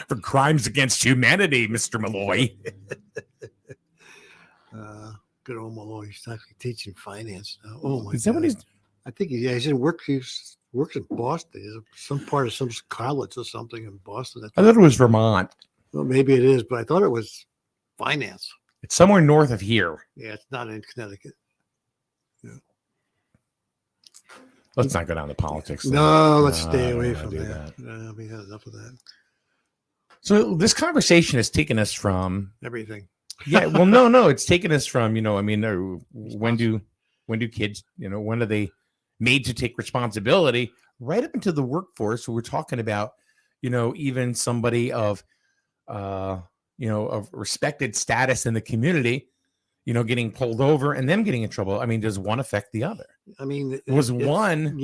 For crimes against humanity, Mr. Malloy. Good old Malloy. He's actually teaching finance now. Oh, my God. Is that what he's... I think he's in work. He works in Boston. He's some part of some college or something in Boston. I thought it was Vermont. Well, maybe it is, but I thought it was finance. It's somewhere north of here. Yeah, it's not in Connecticut. Yeah. Let's not go down to politics. No, let's stay away from that. We had enough of that. So this conversation has taken us from everything. Yeah, well, no, it's taken us from, when do kids, when are they made to take responsibility, right up into the workforce. So we're talking about, even somebody of, of respected status in the community, getting pulled over and them getting in trouble. I mean, does one affect the other? I mean, was one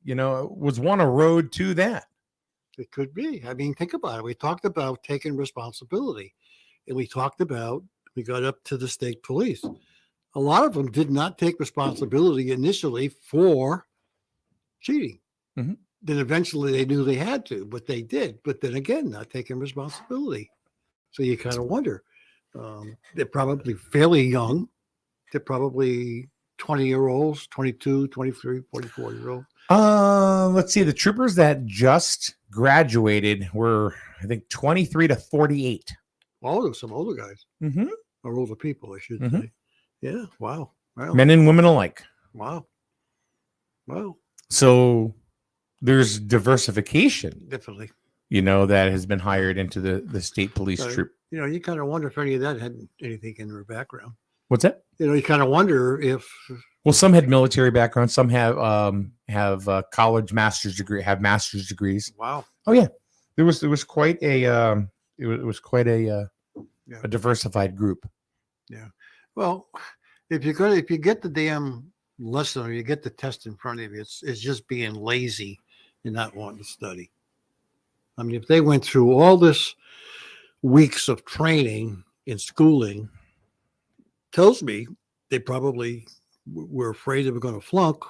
a road to that? It could be. I mean, think about it. We talked about taking responsibility, and we got up to the state police. A lot of them did not take responsibility initially for cheating. Mm-hmm. Then eventually they knew they had to, but they did. But then again, not taking responsibility. So you kind of wonder. They're probably fairly young. They're probably 20-year-olds, 22, 23, 44-year-olds. Let's see. The troopers that just graduated were, I think, 23 to 48. Oh, there's some older guys. Mm-hmm. Or older people, I should Mhm. say. Yeah. Wow. Men and women alike. Wow. Wow. So there's diversification, Definitely. that has been hired into the state police So, troop. you kind of wonder if any of that had anything in their background. What's that? You kind of wonder if. Well, some had military backgrounds. Some have college master's degree, have master's degrees. Wow. Oh yeah, there was quite a it was quite a diversified group. Yeah. Well, if you get the damn lesson or you get the test in front of you, it's just being lazy and not wanting to study. I mean, if they went through all this weeks of training and schooling, tells me they probably were afraid they were going to flunk.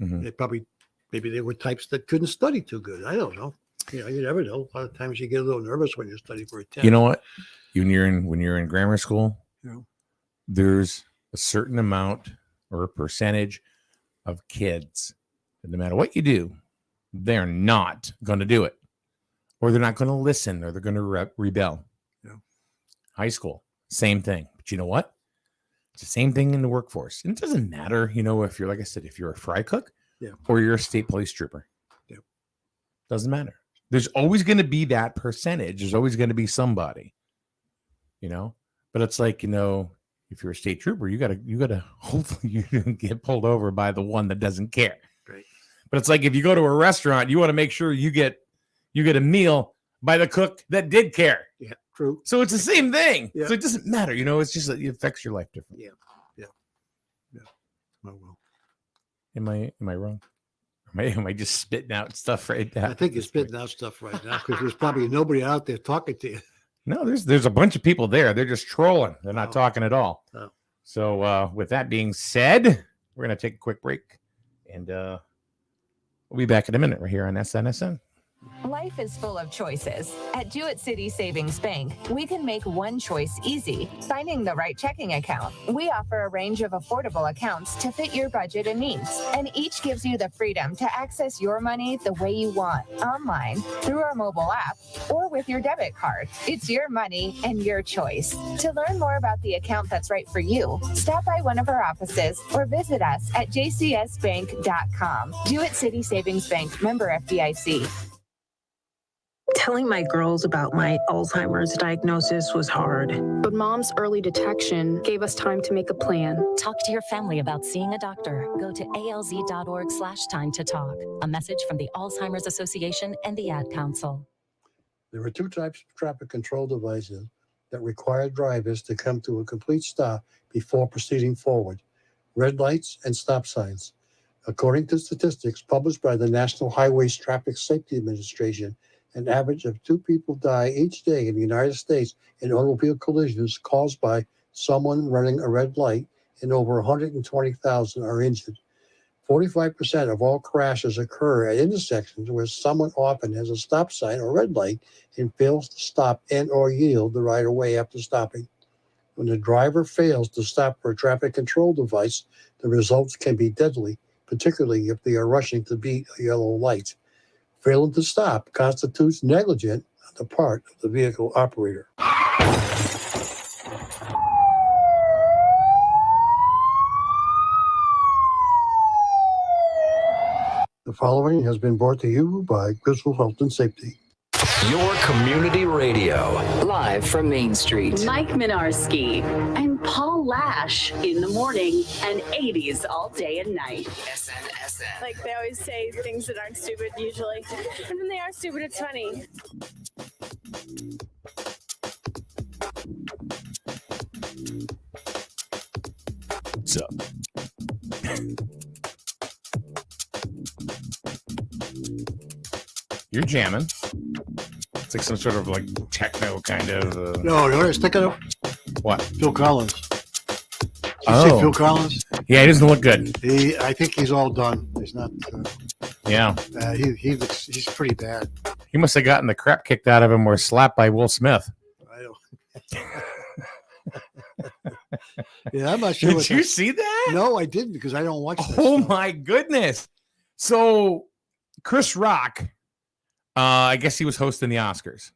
Mhm. Maybe they were types that couldn't study too good. I don't know. You never know. A lot of times you get a little nervous when you study for a test. You know what? When you're in grammar school, Yeah. there's a certain amount or a percentage of kids that no matter what you do, they're not going to do it, or they're not going to listen, or they're going to rebel. Yeah. High school, same thing. But you know what? It's the same thing in the workforce. And it doesn't matter, if you're, like I said, if you're a fry cook, Yeah. or you're a state police trooper. Yeah. Doesn't matter. There's always going to be that percentage. There's always going to be somebody, but it's like, if you're a state trooper, you gotta hopefully you don't get pulled over by the one that doesn't care. Right. But it's like if you go to a restaurant, you want to make sure you get a meal by the cook that did care. Yeah, true. So it's the same thing. Yeah. So it doesn't matter, it's just that it affects your life differently. Yeah. Oh well. Am I wrong? Am I just spitting out stuff right now? I think you're spitting out stuff right now because there's probably nobody out there talking to you. No, there's a bunch of people there. They're just trolling. They're not talking at all. Oh. So with that being said, we're going to take a quick break, and we'll be back in a minute right here on SNSN. Life is full of choices. At Jewett City Savings Bank, we can make one choice easy, finding the right checking account. We offer a range of affordable accounts to fit your budget and needs, and each gives you the freedom to access your money the way you want, online, through our mobile app, or with your debit card. It's your money and your choice. To learn more about the account that's right for you, stop by one of our offices or visit us at jcsbank.com. Jewett City Savings Bank, member FDIC. Telling my girls about my Alzheimer's diagnosis was hard. But Mom's early detection gave us time to make a plan. Talk to your family about seeing a doctor. Go to alz.org/time to talk. A message from the Alzheimer's Association and the Ad Council. There are two types of traffic control devices that require drivers to come to a complete stop before proceeding forward: red lights and stop signs. According to statistics published by the National Highways Traffic Safety Administration, an average of 2 people die each day in the United States in automobile collisions caused by someone running a red light, and over 120,000 are injured. 45% of all crashes occur at intersections where someone often has a stop sign or red light and fails to stop and or yield the right of way after stopping. When the driver fails to stop for a traffic control device, the results can be deadly, particularly if they are rushing to beat a yellow light. Failing to stop constitutes negligence on the part of the vehicle operator. The following has been brought to you by Griswold Health and Safety. Your community radio. Live from Main Street. Mike Minarski and Paul Lash in the morning and 80s all day and night. SNSN. Like they always say things that aren't stupid usually. And when they are stupid, it's funny. What's up? You're jamming. It's like some sort of like techno kind of. No, it's thinking of What? Phil Collins. Did you see Phil Collins? Yeah, he doesn't look good. I think he's all done. He's not. Yeah. He's pretty bad. He must have gotten the crap kicked out of him or slapped by Will Smith. I don't. Yeah, I'm not sure. Did you see that? No, I didn't because I don't watch that Oh stuff. my goodness. So Chris Rock, I guess he was hosting the Oscars.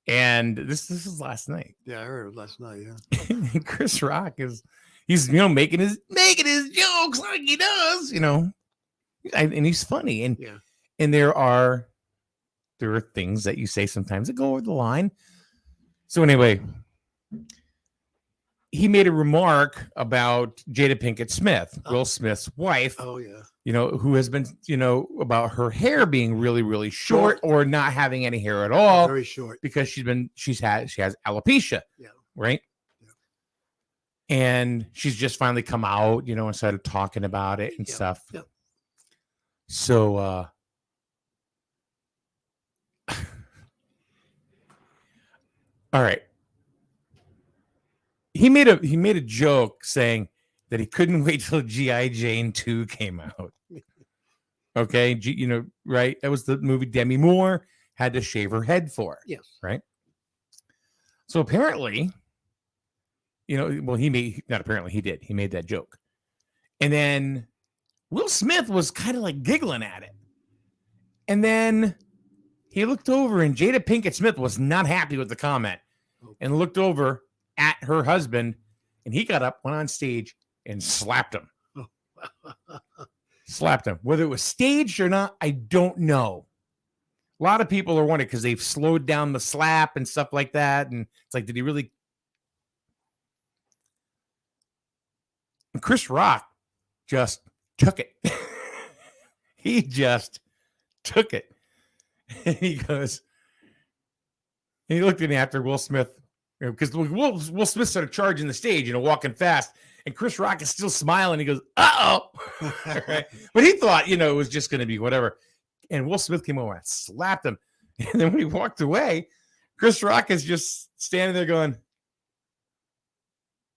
And this is last night. Yeah, I heard it last night, yeah. Chris Rock he's making his jokes like he does, and he's funny. And yeah. And there are things that you say sometimes that go over the line. So anyway, he made a remark about Jada Pinkett Smith, Will Smith's wife. Oh yeah. Who has been, about her hair being really, really short or not having any hair at all. Very short. Because she has alopecia. Yeah. Right. Yeah. And she's just finally come out, and started talking about it and stuff. Yeah. So, all right. He made a joke saying that he couldn't wait till G.I. Jane 2 came out. Okay, right? That was the movie Demi Moore had to shave her head for. Yes. Right? So apparently, he did. He made that joke. And then Will Smith was kind of like giggling at it. And then he looked over and Jada Pinkett Smith was not happy with the comment and looked over at her husband, and he got up, went on stage, and slapped him. Slapped him. Whether it was staged or not, I don't know. A lot of people are wondering because they've slowed down the slap and stuff like that. And it's like, did he really? And Chris Rock just took it. He just took it. And he goes, and he looked at me after Will Smith, because Will Smith started charging the stage, walking fast. And Chris Rock is still smiling. He goes, uh-oh. Right? But he thought, it was just going to be whatever. And Will Smith came over and slapped him. And then when he walked away, Chris Rock is just standing there going,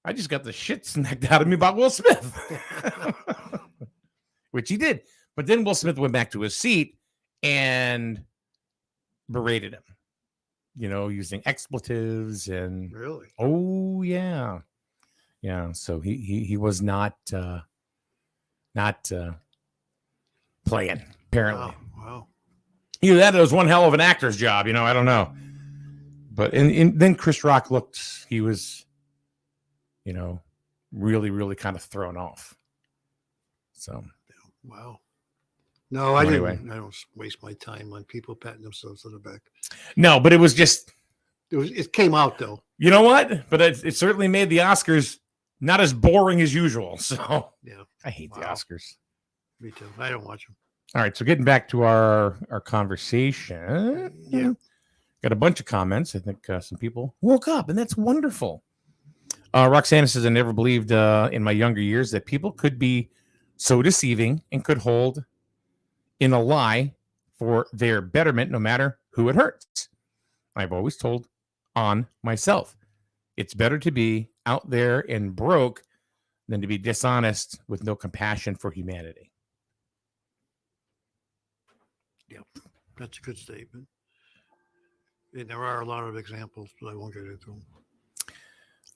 I just got the shit snapped out of me about Will Smith. Which he did. But then Will Smith went back to his seat and berated him, using expletives and. Really? Oh, yeah. Yeah, so he was not playing, apparently. Wow. Either that or it was one hell of an actor's job, I don't know. But and then Chris Rock he was, really, really kind of thrown off. So. Wow. No, I didn't. I don't waste my time on people patting themselves on the back. No, but it was just. It came out, though. You know what? But it certainly made the Oscars not as boring as usual. So yeah, I hate the Oscars. Me too. I don't watch them. All right, so getting back to our conversation. Yeah, got a bunch of comments. I think some people woke up, and that's wonderful. Roxana says, I never believed in my younger years that people could be so deceiving and could hold in a lie for their betterment, no matter who it hurts. I've always told on myself, it's better to be out there and broke than to be dishonest with no compassion for humanity. Yeah, that's a good statement. And there are a lot of examples, but I won't get into them.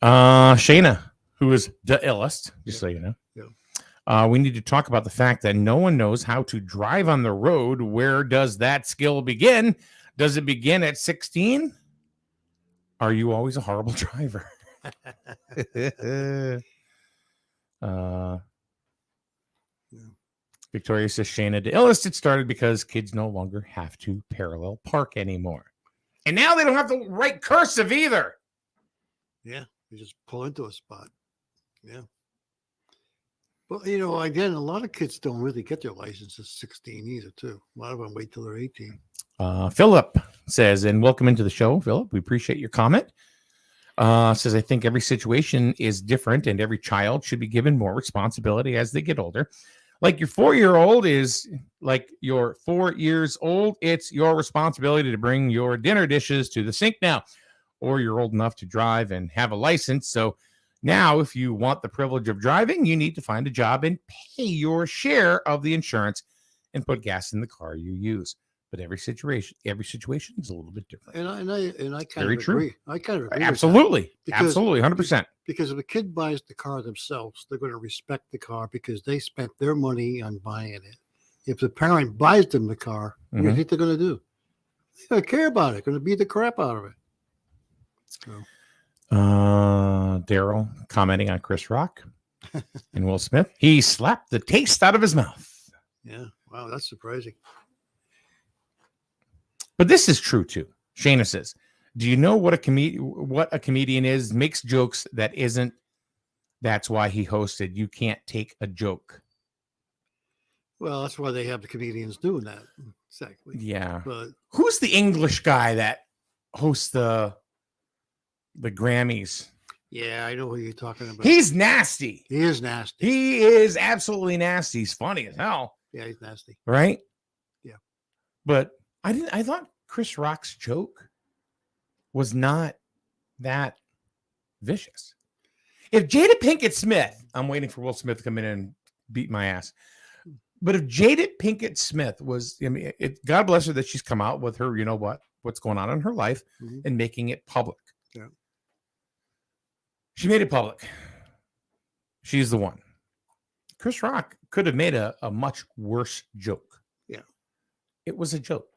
Shayna, who is the illest, just so you know. Yeah. We need to talk about the fact that no one knows how to drive on the road. Where does that skill begin? Does it begin at 16? Are you always a horrible driver? Victoria says, Shayna, the illest, it started because kids no longer have to parallel park anymore. And now they don't have to write cursive either. Yeah, you just pull into a spot. Yeah. But, again, a lot of kids don't really get their license at 16 either, too. A lot of them wait till they're 18. Philip says, and welcome into the show, Philip. We appreciate your comment. Says, I think every situation is different and every child should be given more responsibility as they get older. Like your 4-year-old is like you're 4 years old. It's your responsibility to bring your dinner dishes to the sink now, or you're old enough to drive and have a license. So now, if you want the privilege of driving, you need to find a job and pay your share of the insurance and put gas in the car you use. But every situation is a little bit different. And I kind Very of true. agree. I kind of agree. Absolutely. Because Absolutely. 100%. Because if a kid buys the car themselves, they're going to respect the car because they spent their money on buying it. If the parent buys them the car, what do you think they're going to do? They don't care about it. Going to beat the crap out of it. So. Daryl commenting on Chris Rock and Will Smith. He slapped the taste out of his mouth. Yeah. Wow, that's surprising. But this is true too. Shayna says, "Do you know what a comedian is? Makes jokes that isn't. That's why he hosted. You can't take a joke." Well, that's why they have the comedians doing that. Exactly. Yeah. But who's the English guy that hosts the Grammys? Yeah, I know who you're talking about. He's nasty. He is nasty. He is absolutely nasty. He's funny as hell. Yeah, he's nasty. Right? Yeah. But I thought Chris Rock's joke was not that vicious. If Jada Pinkett Smith, I'm waiting for Will Smith to come in and beat my ass. But if Jada Pinkett Smith was, I mean, God bless her that she's come out with her, you know what's going on in her life and making it public. Yeah. She made it public. She's the one. Chris Rock could have made a much worse joke. Yeah. It was a joke.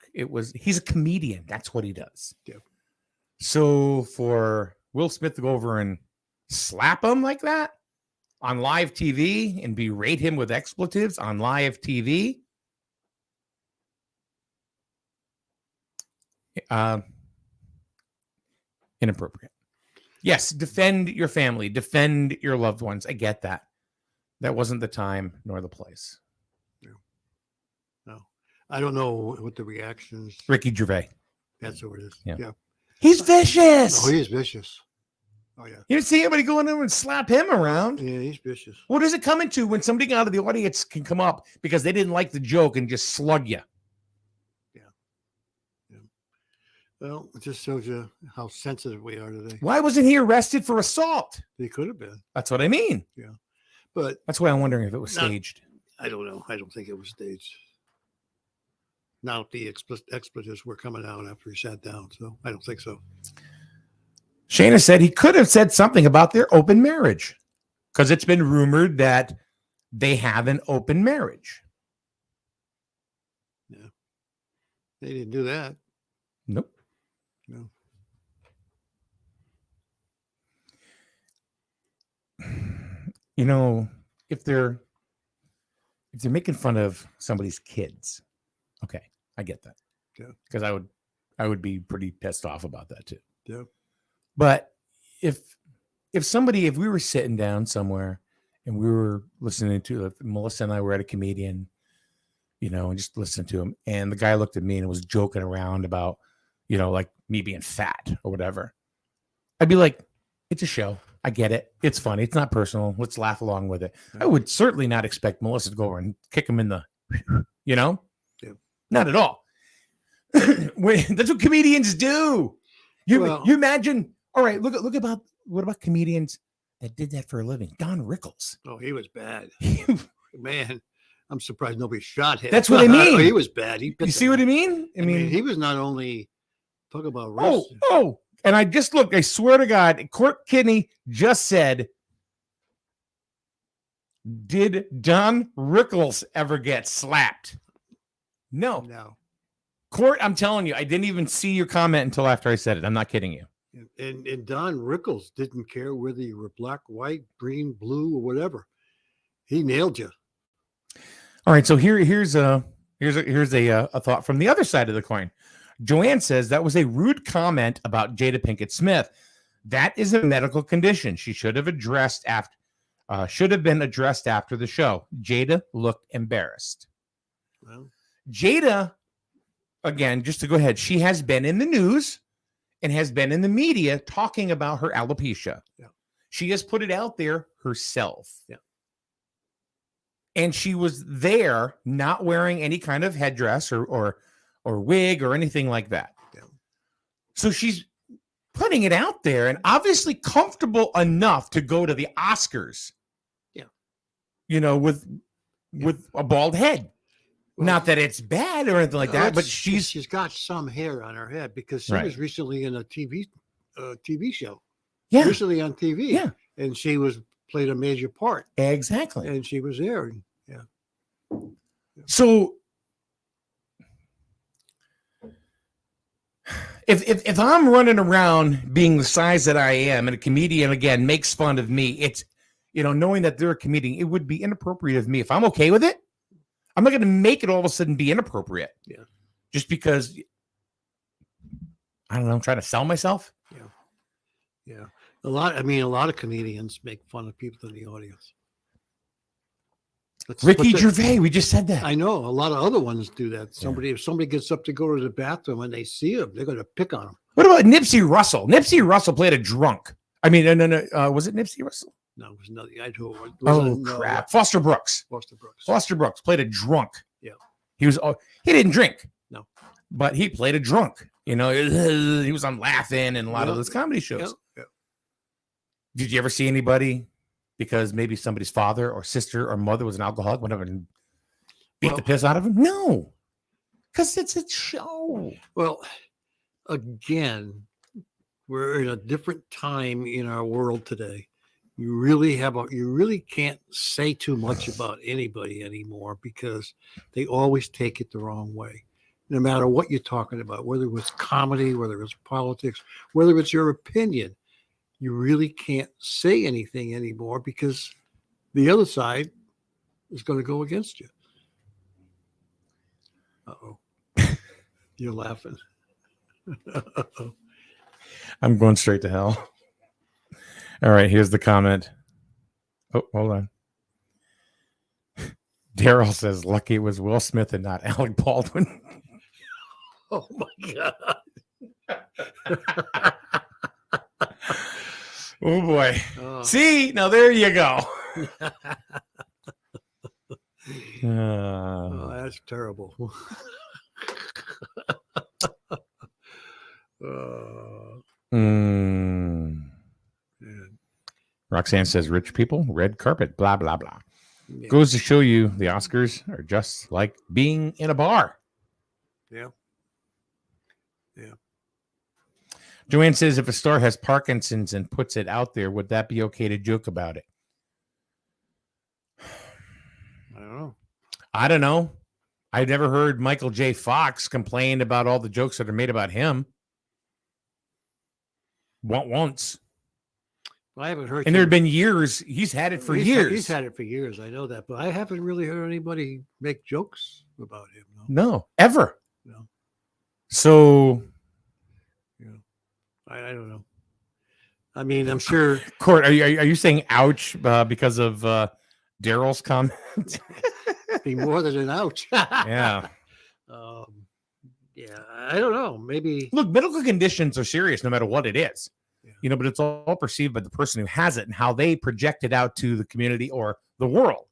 He's a comedian. That's what he does. Yeah. So for Will Smith to go over and slap him like that on live TV and berate him with expletives on live TV, inappropriate. Yes, defend your family, defend your loved ones. I get that. That wasn't the time nor the place. No. I don't know what the reactions. Ricky Gervais. That's who it is. Yeah. He's vicious. Oh, he is vicious. Oh, yeah. You didn't see anybody go in there and slap him around. Yeah, he's vicious. What is it coming to when somebody out of the audience can come up because they didn't like the joke and just slug you? Well, it just shows you how sensitive we are today. Why wasn't he arrested for assault? He could have been. That's what I mean. Yeah. But that's why I'm wondering if it was staged. I don't know. I don't think it was staged. Now the expletives were coming out after he sat down, so I don't think so. Shayna said he could have said something about their open marriage because it's been rumored that they have an open marriage. Yeah. They didn't do that. Nope. No. You know, if they're making fun of somebody's kids, okay, I get that. Yeah. Because I would be pretty pissed off about that too. Yeah. But if we were sitting down somewhere and we were listening to Melissa and I were at a comedian, you know, and just listening to him, and the guy looked at me and was joking around about, you know, like me being fat or whatever, I'd be like, it's a show. I get it. It's funny. It's not personal. Let's laugh along with it. Yeah. I would certainly not expect Melissa to go over and kick him in the, you know, not at all. That's what comedians do. You imagine. All right, what about comedians that did that for a living? Don Rickles. Oh, he was bad. Man, I'm surprised nobody shot him. That's what I mean. He was bad. You see what I mean? I mean, he was not only talk about rest. Oh, and I just looked. I swear to God, Court Kidney just said, "Did Don Rickles ever get slapped?" No. Court, I'm telling you, I didn't even see your comment until after I said it. I'm not kidding you. And Don Rickles didn't care whether you were black, white, green, blue, or whatever. He nailed you. All right, so here's a thought from the other side of the coin. Joanne says that was a rude comment about Jada Pinkett Smith. That is a medical condition. She should have been addressed after the show. Jada looked embarrassed. Well, Jada, again, just to go ahead, she has been in the news and has been in the media talking about her alopecia. Yeah. She has put it out there herself. Yeah. And she was there not wearing any kind of headdress or wig or anything like that. Yeah. So she's putting it out there and obviously comfortable enough to go to the Oscars. Yeah. You know, with a bald head. Well, not that it's bad or anything like that, but she's got some hair on her head because she was recently in a TV show. Yeah. Recently on TV. Yeah. and she played a major part. Exactly. And she was there. Yeah. So if I'm running around being the size that I am, and a comedian again makes fun of me, it's, knowing that they're a comedian, it would be inappropriate of me. If I'm okay with it, I'm not going to make it all of a sudden be inappropriate. Yeah. Just because, I don't know, I'm trying to sell myself. Yeah. A lot of comedians make fun of people in the audience. Ricky Gervais, we just said that. I know a lot of other ones do that. If somebody gets up to go to the bathroom and they see him, they're going to pick on him. What about Nipsey Russell? Nipsey Russell played a drunk. I mean, no. Was it Nipsey Russell? No, it was nothing. I do. Oh crap! Foster Brooks. Foster Brooks played a drunk. Yeah. He didn't drink. No. But he played a drunk. He was on Laughing and a lot of those comedy shows. Yeah. Did you ever see anybody, because maybe somebody's father or sister or mother was an alcoholic, went up and beat the piss out of him? No, because it's a show. Well, again, we're in a different time in our world today. You really can't say too much about anybody anymore, because they always take it the wrong way. No matter what you're talking about, whether it's comedy, whether it's politics, whether it's your opinion, you really can't say anything anymore, because the other side is going to go against you. Uh-oh. You're laughing. I'm going straight to hell. All right, here's the comment. Oh, hold on. Daryl says, lucky it was Will Smith and not Alec Baldwin. Oh, my God. Oh, boy. See, now there you go. Oh, that's terrible. Roxanne says, rich people, red carpet, blah, blah, blah. Yeah. Goes to show you the Oscars are just like being in a bar. Yeah. Yeah. Joanne says, if a star has Parkinson's and puts it out there, would that be okay to joke about it? I don't know. I've never heard Michael J. Fox complain about all the jokes that are made about him. Once. I haven't heard. And there have been years. He's had it for years. He's had it for years. I know that, but I haven't really heard anybody make jokes about him. No, ever. No. So, I don't know. I mean, I'm sure. Court, are you saying ouch because of Daryl's comment? Be more than an ouch. Yeah. Yeah, I don't know. Maybe. Look, medical conditions are serious no matter what it is. But it's all perceived by the person who has it and how they project it out to the community or the world.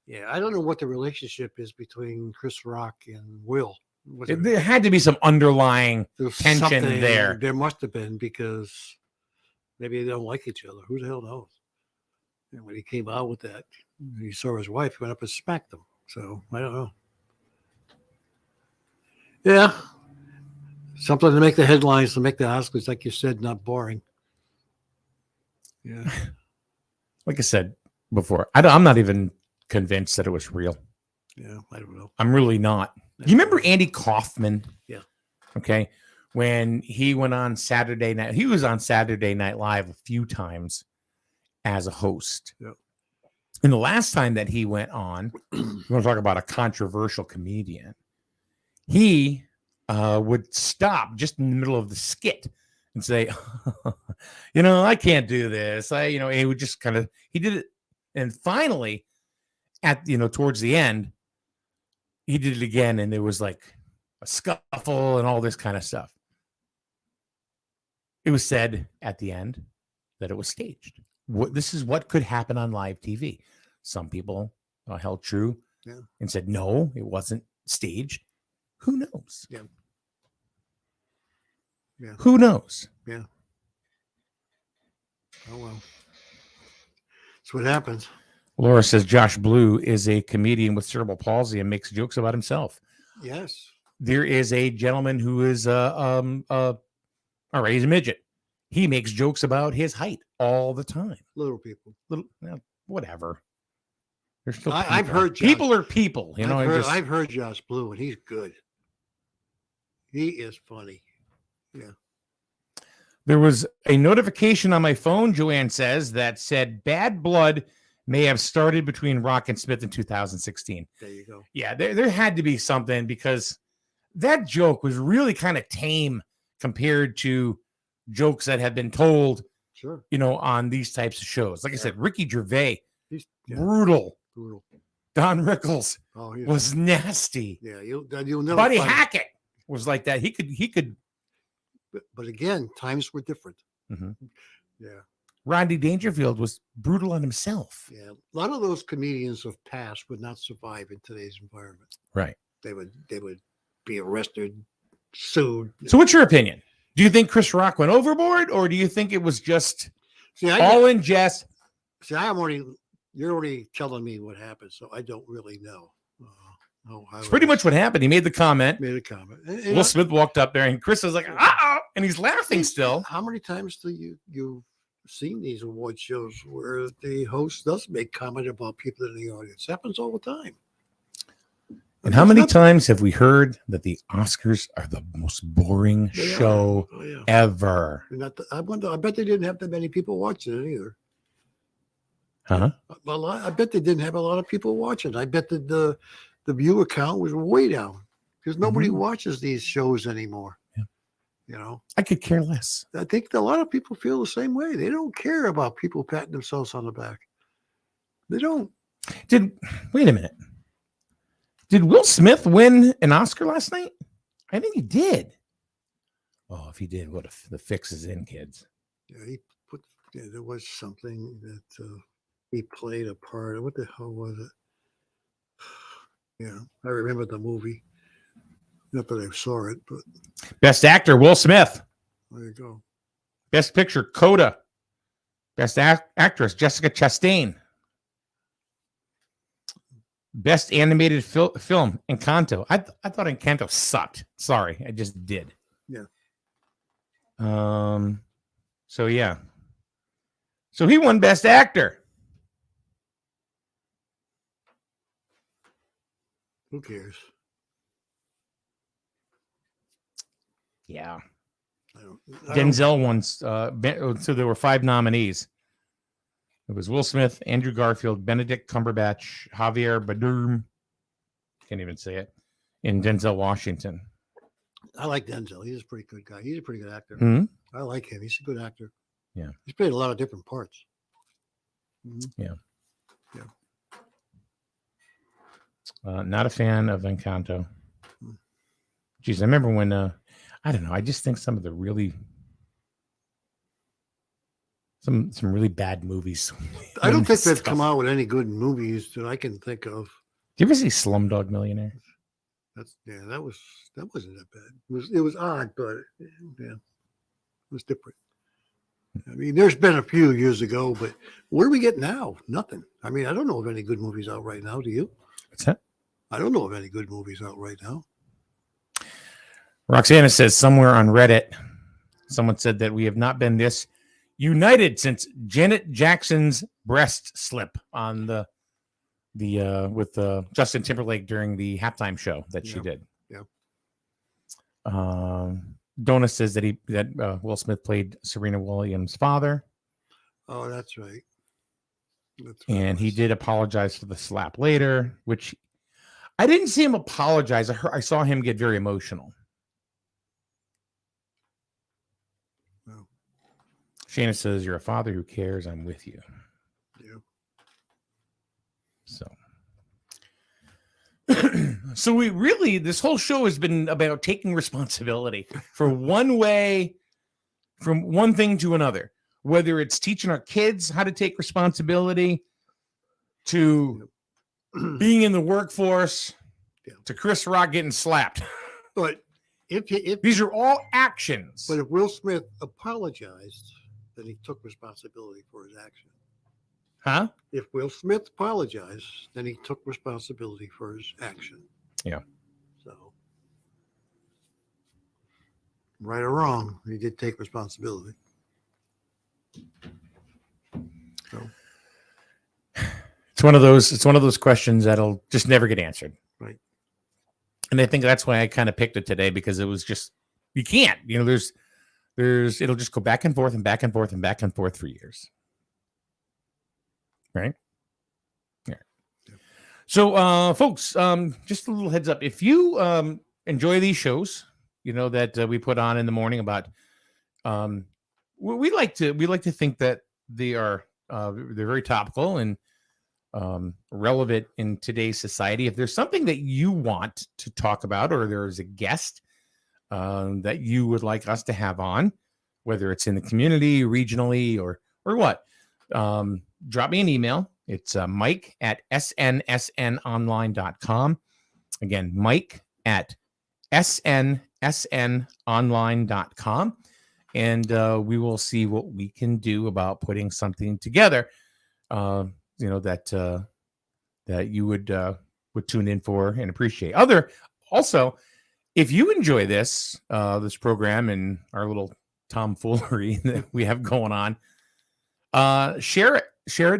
Yeah, I don't know what the relationship is between Chris Rock and Will. There had to be some underlying tension there. There must have been, because maybe they don't like each other. Who the hell knows? And when he came out with that, he saw his wife, he went up and smacked him. So I don't know. Yeah. Something to make the headlines, to make the Oscars, like you said, not boring. Yeah. Like I said before, I'm not even convinced that it was real. Yeah, I don't know. I'm really not. You remember Andy Kaufman? Yeah. Okay. When he went on Saturday night, he was on Saturday Night Live a few times as a host. Yeah. And the last time that he went on, we're going to talk about a controversial comedian. He would stop just in the middle of the skit and say, I can't do this. He would just he did it. And finally, towards the end, he did it again. And there was like a scuffle and all this kind of stuff. It was said at the end that it was staged. This is what could happen on live TV. Some people held true and said, no, it wasn't staged. Who knows? Yeah. Yeah. Who knows? Yeah. Oh, well. That's what happens. Laura says Josh Blue is a comedian with cerebral palsy and makes jokes about himself. Yes. There is a gentleman who is all right, he's a midget. He makes jokes about his height. all the time. Little people. Whatever. They're still I've people. heard People are people. You know, I've heard Josh Blue, and he's good. He is funny. Yeah. There was a notification on my phone, Joanne says, that said bad blood may have started between Rock and Smith in 2016. There you go. Yeah, there had to be something, because that joke was really kind of tame compared to jokes that have been told, sure, on these types of shows. Like I said, Ricky Gervais, brutal. Don Rickles was nasty. Yeah, you'll never. Buddy Hackett was like that. He could. But again, times were different. Mm-hmm. Yeah. Rodney Dangerfield was brutal on himself. Yeah. A lot of those comedians of past would not survive in today's environment. Right. They would be arrested, sued. So what's your opinion? Do you think Chris Rock went overboard, or do you think it was just all in jest? See, you're already telling me what happened, so I don't really know. It's pretty much what happened. He made the comment. And Will Smith walked up there, and Chris was like, "Uh-oh," and he's laughing still. How many times do you've seen these award shows where the host does make comment about people in the audience? It happens all the time. And how many times have we heard that the Oscars are the most boring show ever? I bet they didn't have that many people watching it either. Huh? Well, I bet they didn't have a lot of people watching. I bet that the viewer count was way down because nobody watches these shows anymore. Yeah. I could care less. I think a lot of people feel the same way. They don't care about people patting themselves on the back. They don't. Wait a minute. Did Will Smith win an Oscar last night? I think he did. Oh, if he did, the fix is in, kids. Yeah, there was something that he played a part. What the hell was it? Yeah, I remember the movie. Not that I saw it, but Best Actor, Will Smith. There you go. Best Picture, Coda. Best Actress, Jessica Chastain. Best Animated Film, Encanto. I thought Encanto sucked. Sorry, I just did. Yeah. So yeah. So he won Best Actor. Who cares? Yeah. I Denzel won. So there were 5 nominees. It was Will Smith, Andrew Garfield, Benedict Cumberbatch, Javier Bardem. Can't even say it. And Denzel Washington. I like Denzel. He's a pretty good guy. He's a pretty good actor. Mm-hmm. I like him. He's a good actor. Yeah. He's played a lot of different parts. Mm-hmm. Yeah. Yeah. Not a fan of Encanto. Geez, I remember when I don't know. I just think some of the really some really bad movies. I don't think they've come out with any good movies that I can think of. Did you ever see Slumdog Millionaire? That wasn't that bad. It was odd, but yeah, it was different. I mean, there's been a few years ago, but what do we get now? Nothing. I mean, I don't know of any good movies out right now. Do you? What's that? I don't know of any good movies out right now. Roxana says somewhere on Reddit, someone said that we have not been this united since Janet Jackson's breast slip on the with Justin Timberlake during the halftime show that she did. Yeah. Donna says that Will Smith played Serena Williams' father. Oh, that's right. And he did apologize for the slap later, which I didn't see him apologize. I saw him get very emotional. No. Shana says, "You're a father who cares. I'm with you." Yeah. So this whole show has been about taking responsibility for from one thing to another, whether it's teaching our kids how to take responsibility, to being in the workforce, to Chris Rock getting slapped. But if these are all actions. But if Will Smith apologized, then he took responsibility for his action. Huh? If Will Smith apologized, then he took responsibility for his action. Yeah. So, right or wrong, he did take responsibility. It's one of those questions that'll just never get answered. Right. And I think that's why I kind of picked it today, because it was just, you can't, it'll just go back and forth and back and forth and back and forth for years. Right. Yeah. So, folks, just a little heads up. If you enjoy these shows, that we put on in the morning about, we like to think that they're very topical and relevant in today's society. If there's something that you want to talk about, or there's a guest that you would like us to have on, whether it's in the community, regionally, or what, drop me an email. It's Mike at snsnonline.com. Again, Mike at snsnonline.com. And we will see what we can do about putting something together, that you would tune in for and appreciate. Also, if you enjoy this program and our little tomfoolery that we have going on, share it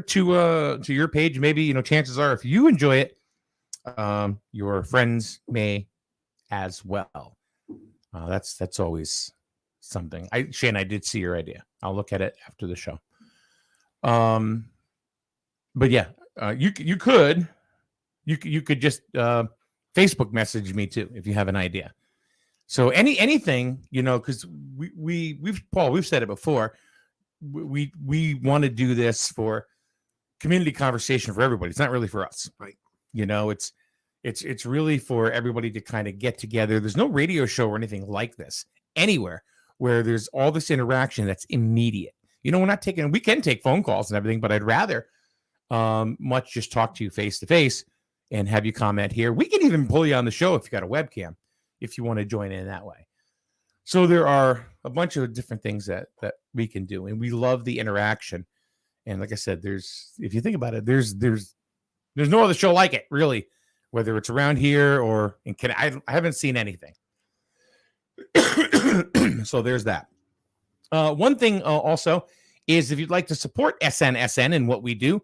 to your page. Maybe, chances are, if you enjoy it, your friends may as well. That's always something. Shane, I did see your idea. I'll look at it after the show. But yeah, you could just Facebook message me too if you have an idea. So anything, because we've said it before. We want to do this for community conversation for everybody. It's not really for us, right? It's really for everybody to kind of get together. There's no radio show or anything like this anywhere where there's all this interaction that's immediate. We can take phone calls and everything, but I'd rather much just talk to you face to face and have you comment here. We can even pull you on the show if you got a webcam, if you want to join in that way. So there are a bunch of different things that we can do, and we love the interaction. And like I said, if you think about it, there's no other show like it, really, whether it's around here or in Canada. I haven't seen anything. So there's that. One thing also is, if you'd like to support SNSN and what we do,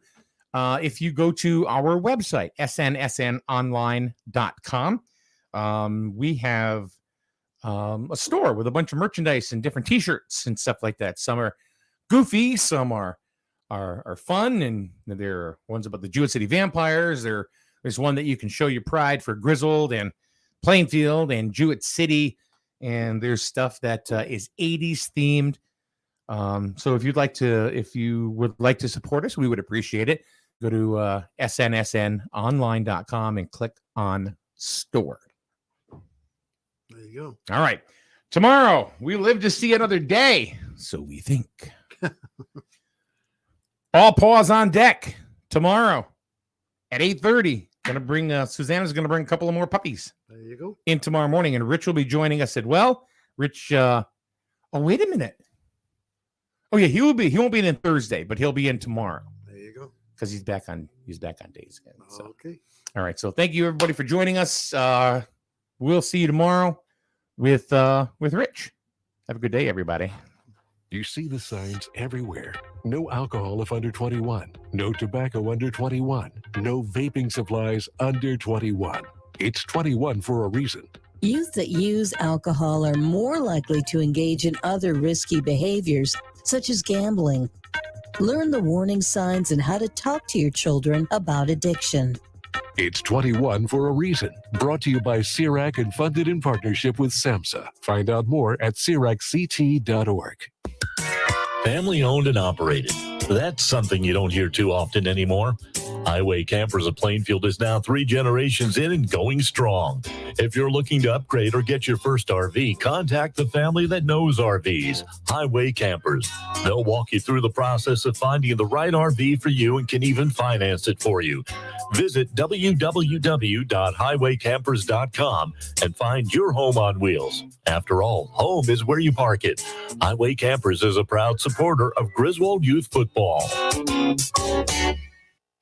if you go to our website, snsnonline.com, we have a store with a bunch of merchandise and different T-shirts and stuff like that. Some are goofy, some are fun, and there are ones about the Jewett City Vampires. There's one that you can show your pride for Grizzled and Plainfield and Jewett City, and there's stuff that is 80s themed. So if you would like to support us, we would appreciate it. Go to snsnonline.com and click on store. There you go. All right. Tomorrow, we live to see another day, so we think. All paws on deck tomorrow at 8:30. Susanna's going to bring a couple of more puppies. There you go. In tomorrow morning, and Rich will be joining us as well. Rich, wait a minute. Oh yeah, he won't be in Thursday, but he'll be in tomorrow. There you go. Because he's back on days again. So. Okay. All right. So thank you everybody for joining us. We'll see you tomorrow with Rich. Have a good day, everybody. You see the signs everywhere. No alcohol if under 21. No tobacco under 21. No vaping supplies under 21. It's 21 for a reason. Youth that use alcohol are more likely to engage in other risky behaviors, such as gambling. Learn the warning signs and how to talk to your children about addiction. It's 21 for a reason. Brought to you by CIRAC and funded in partnership with SAMHSA. Find out more at CIRACCT.org. Family owned and operated. That's something you don't hear too often anymore. Highway Campers of Plainfield is now 3 generations in and going strong. If you're looking to upgrade or get your first RV, contact the family that knows RVs, Highway Campers. They'll walk you through the process of finding the right RV for you and can even finance it for you. Visit www.highwaycampers.com and find your home on wheels. After all, home is where you park it. Highway Campers is a proud supporter of Griswold Youth Football.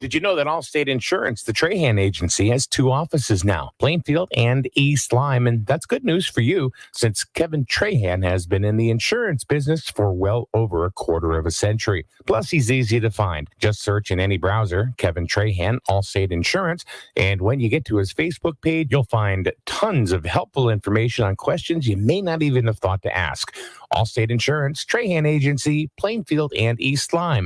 Did you know that Allstate Insurance, the Trahan agency, has 2 offices now, Plainfield and East Lyme? And that's good news for you, since Kevin Trahan has been in the insurance business for well over a quarter of a century. Plus, he's easy to find. Just search in any browser, Kevin Trahan, Allstate Insurance. And when you get to his Facebook page, you'll find tons of helpful information on questions you may not even have thought to ask. Allstate Insurance, Trahan Agency, Plainfield, and East Lyme.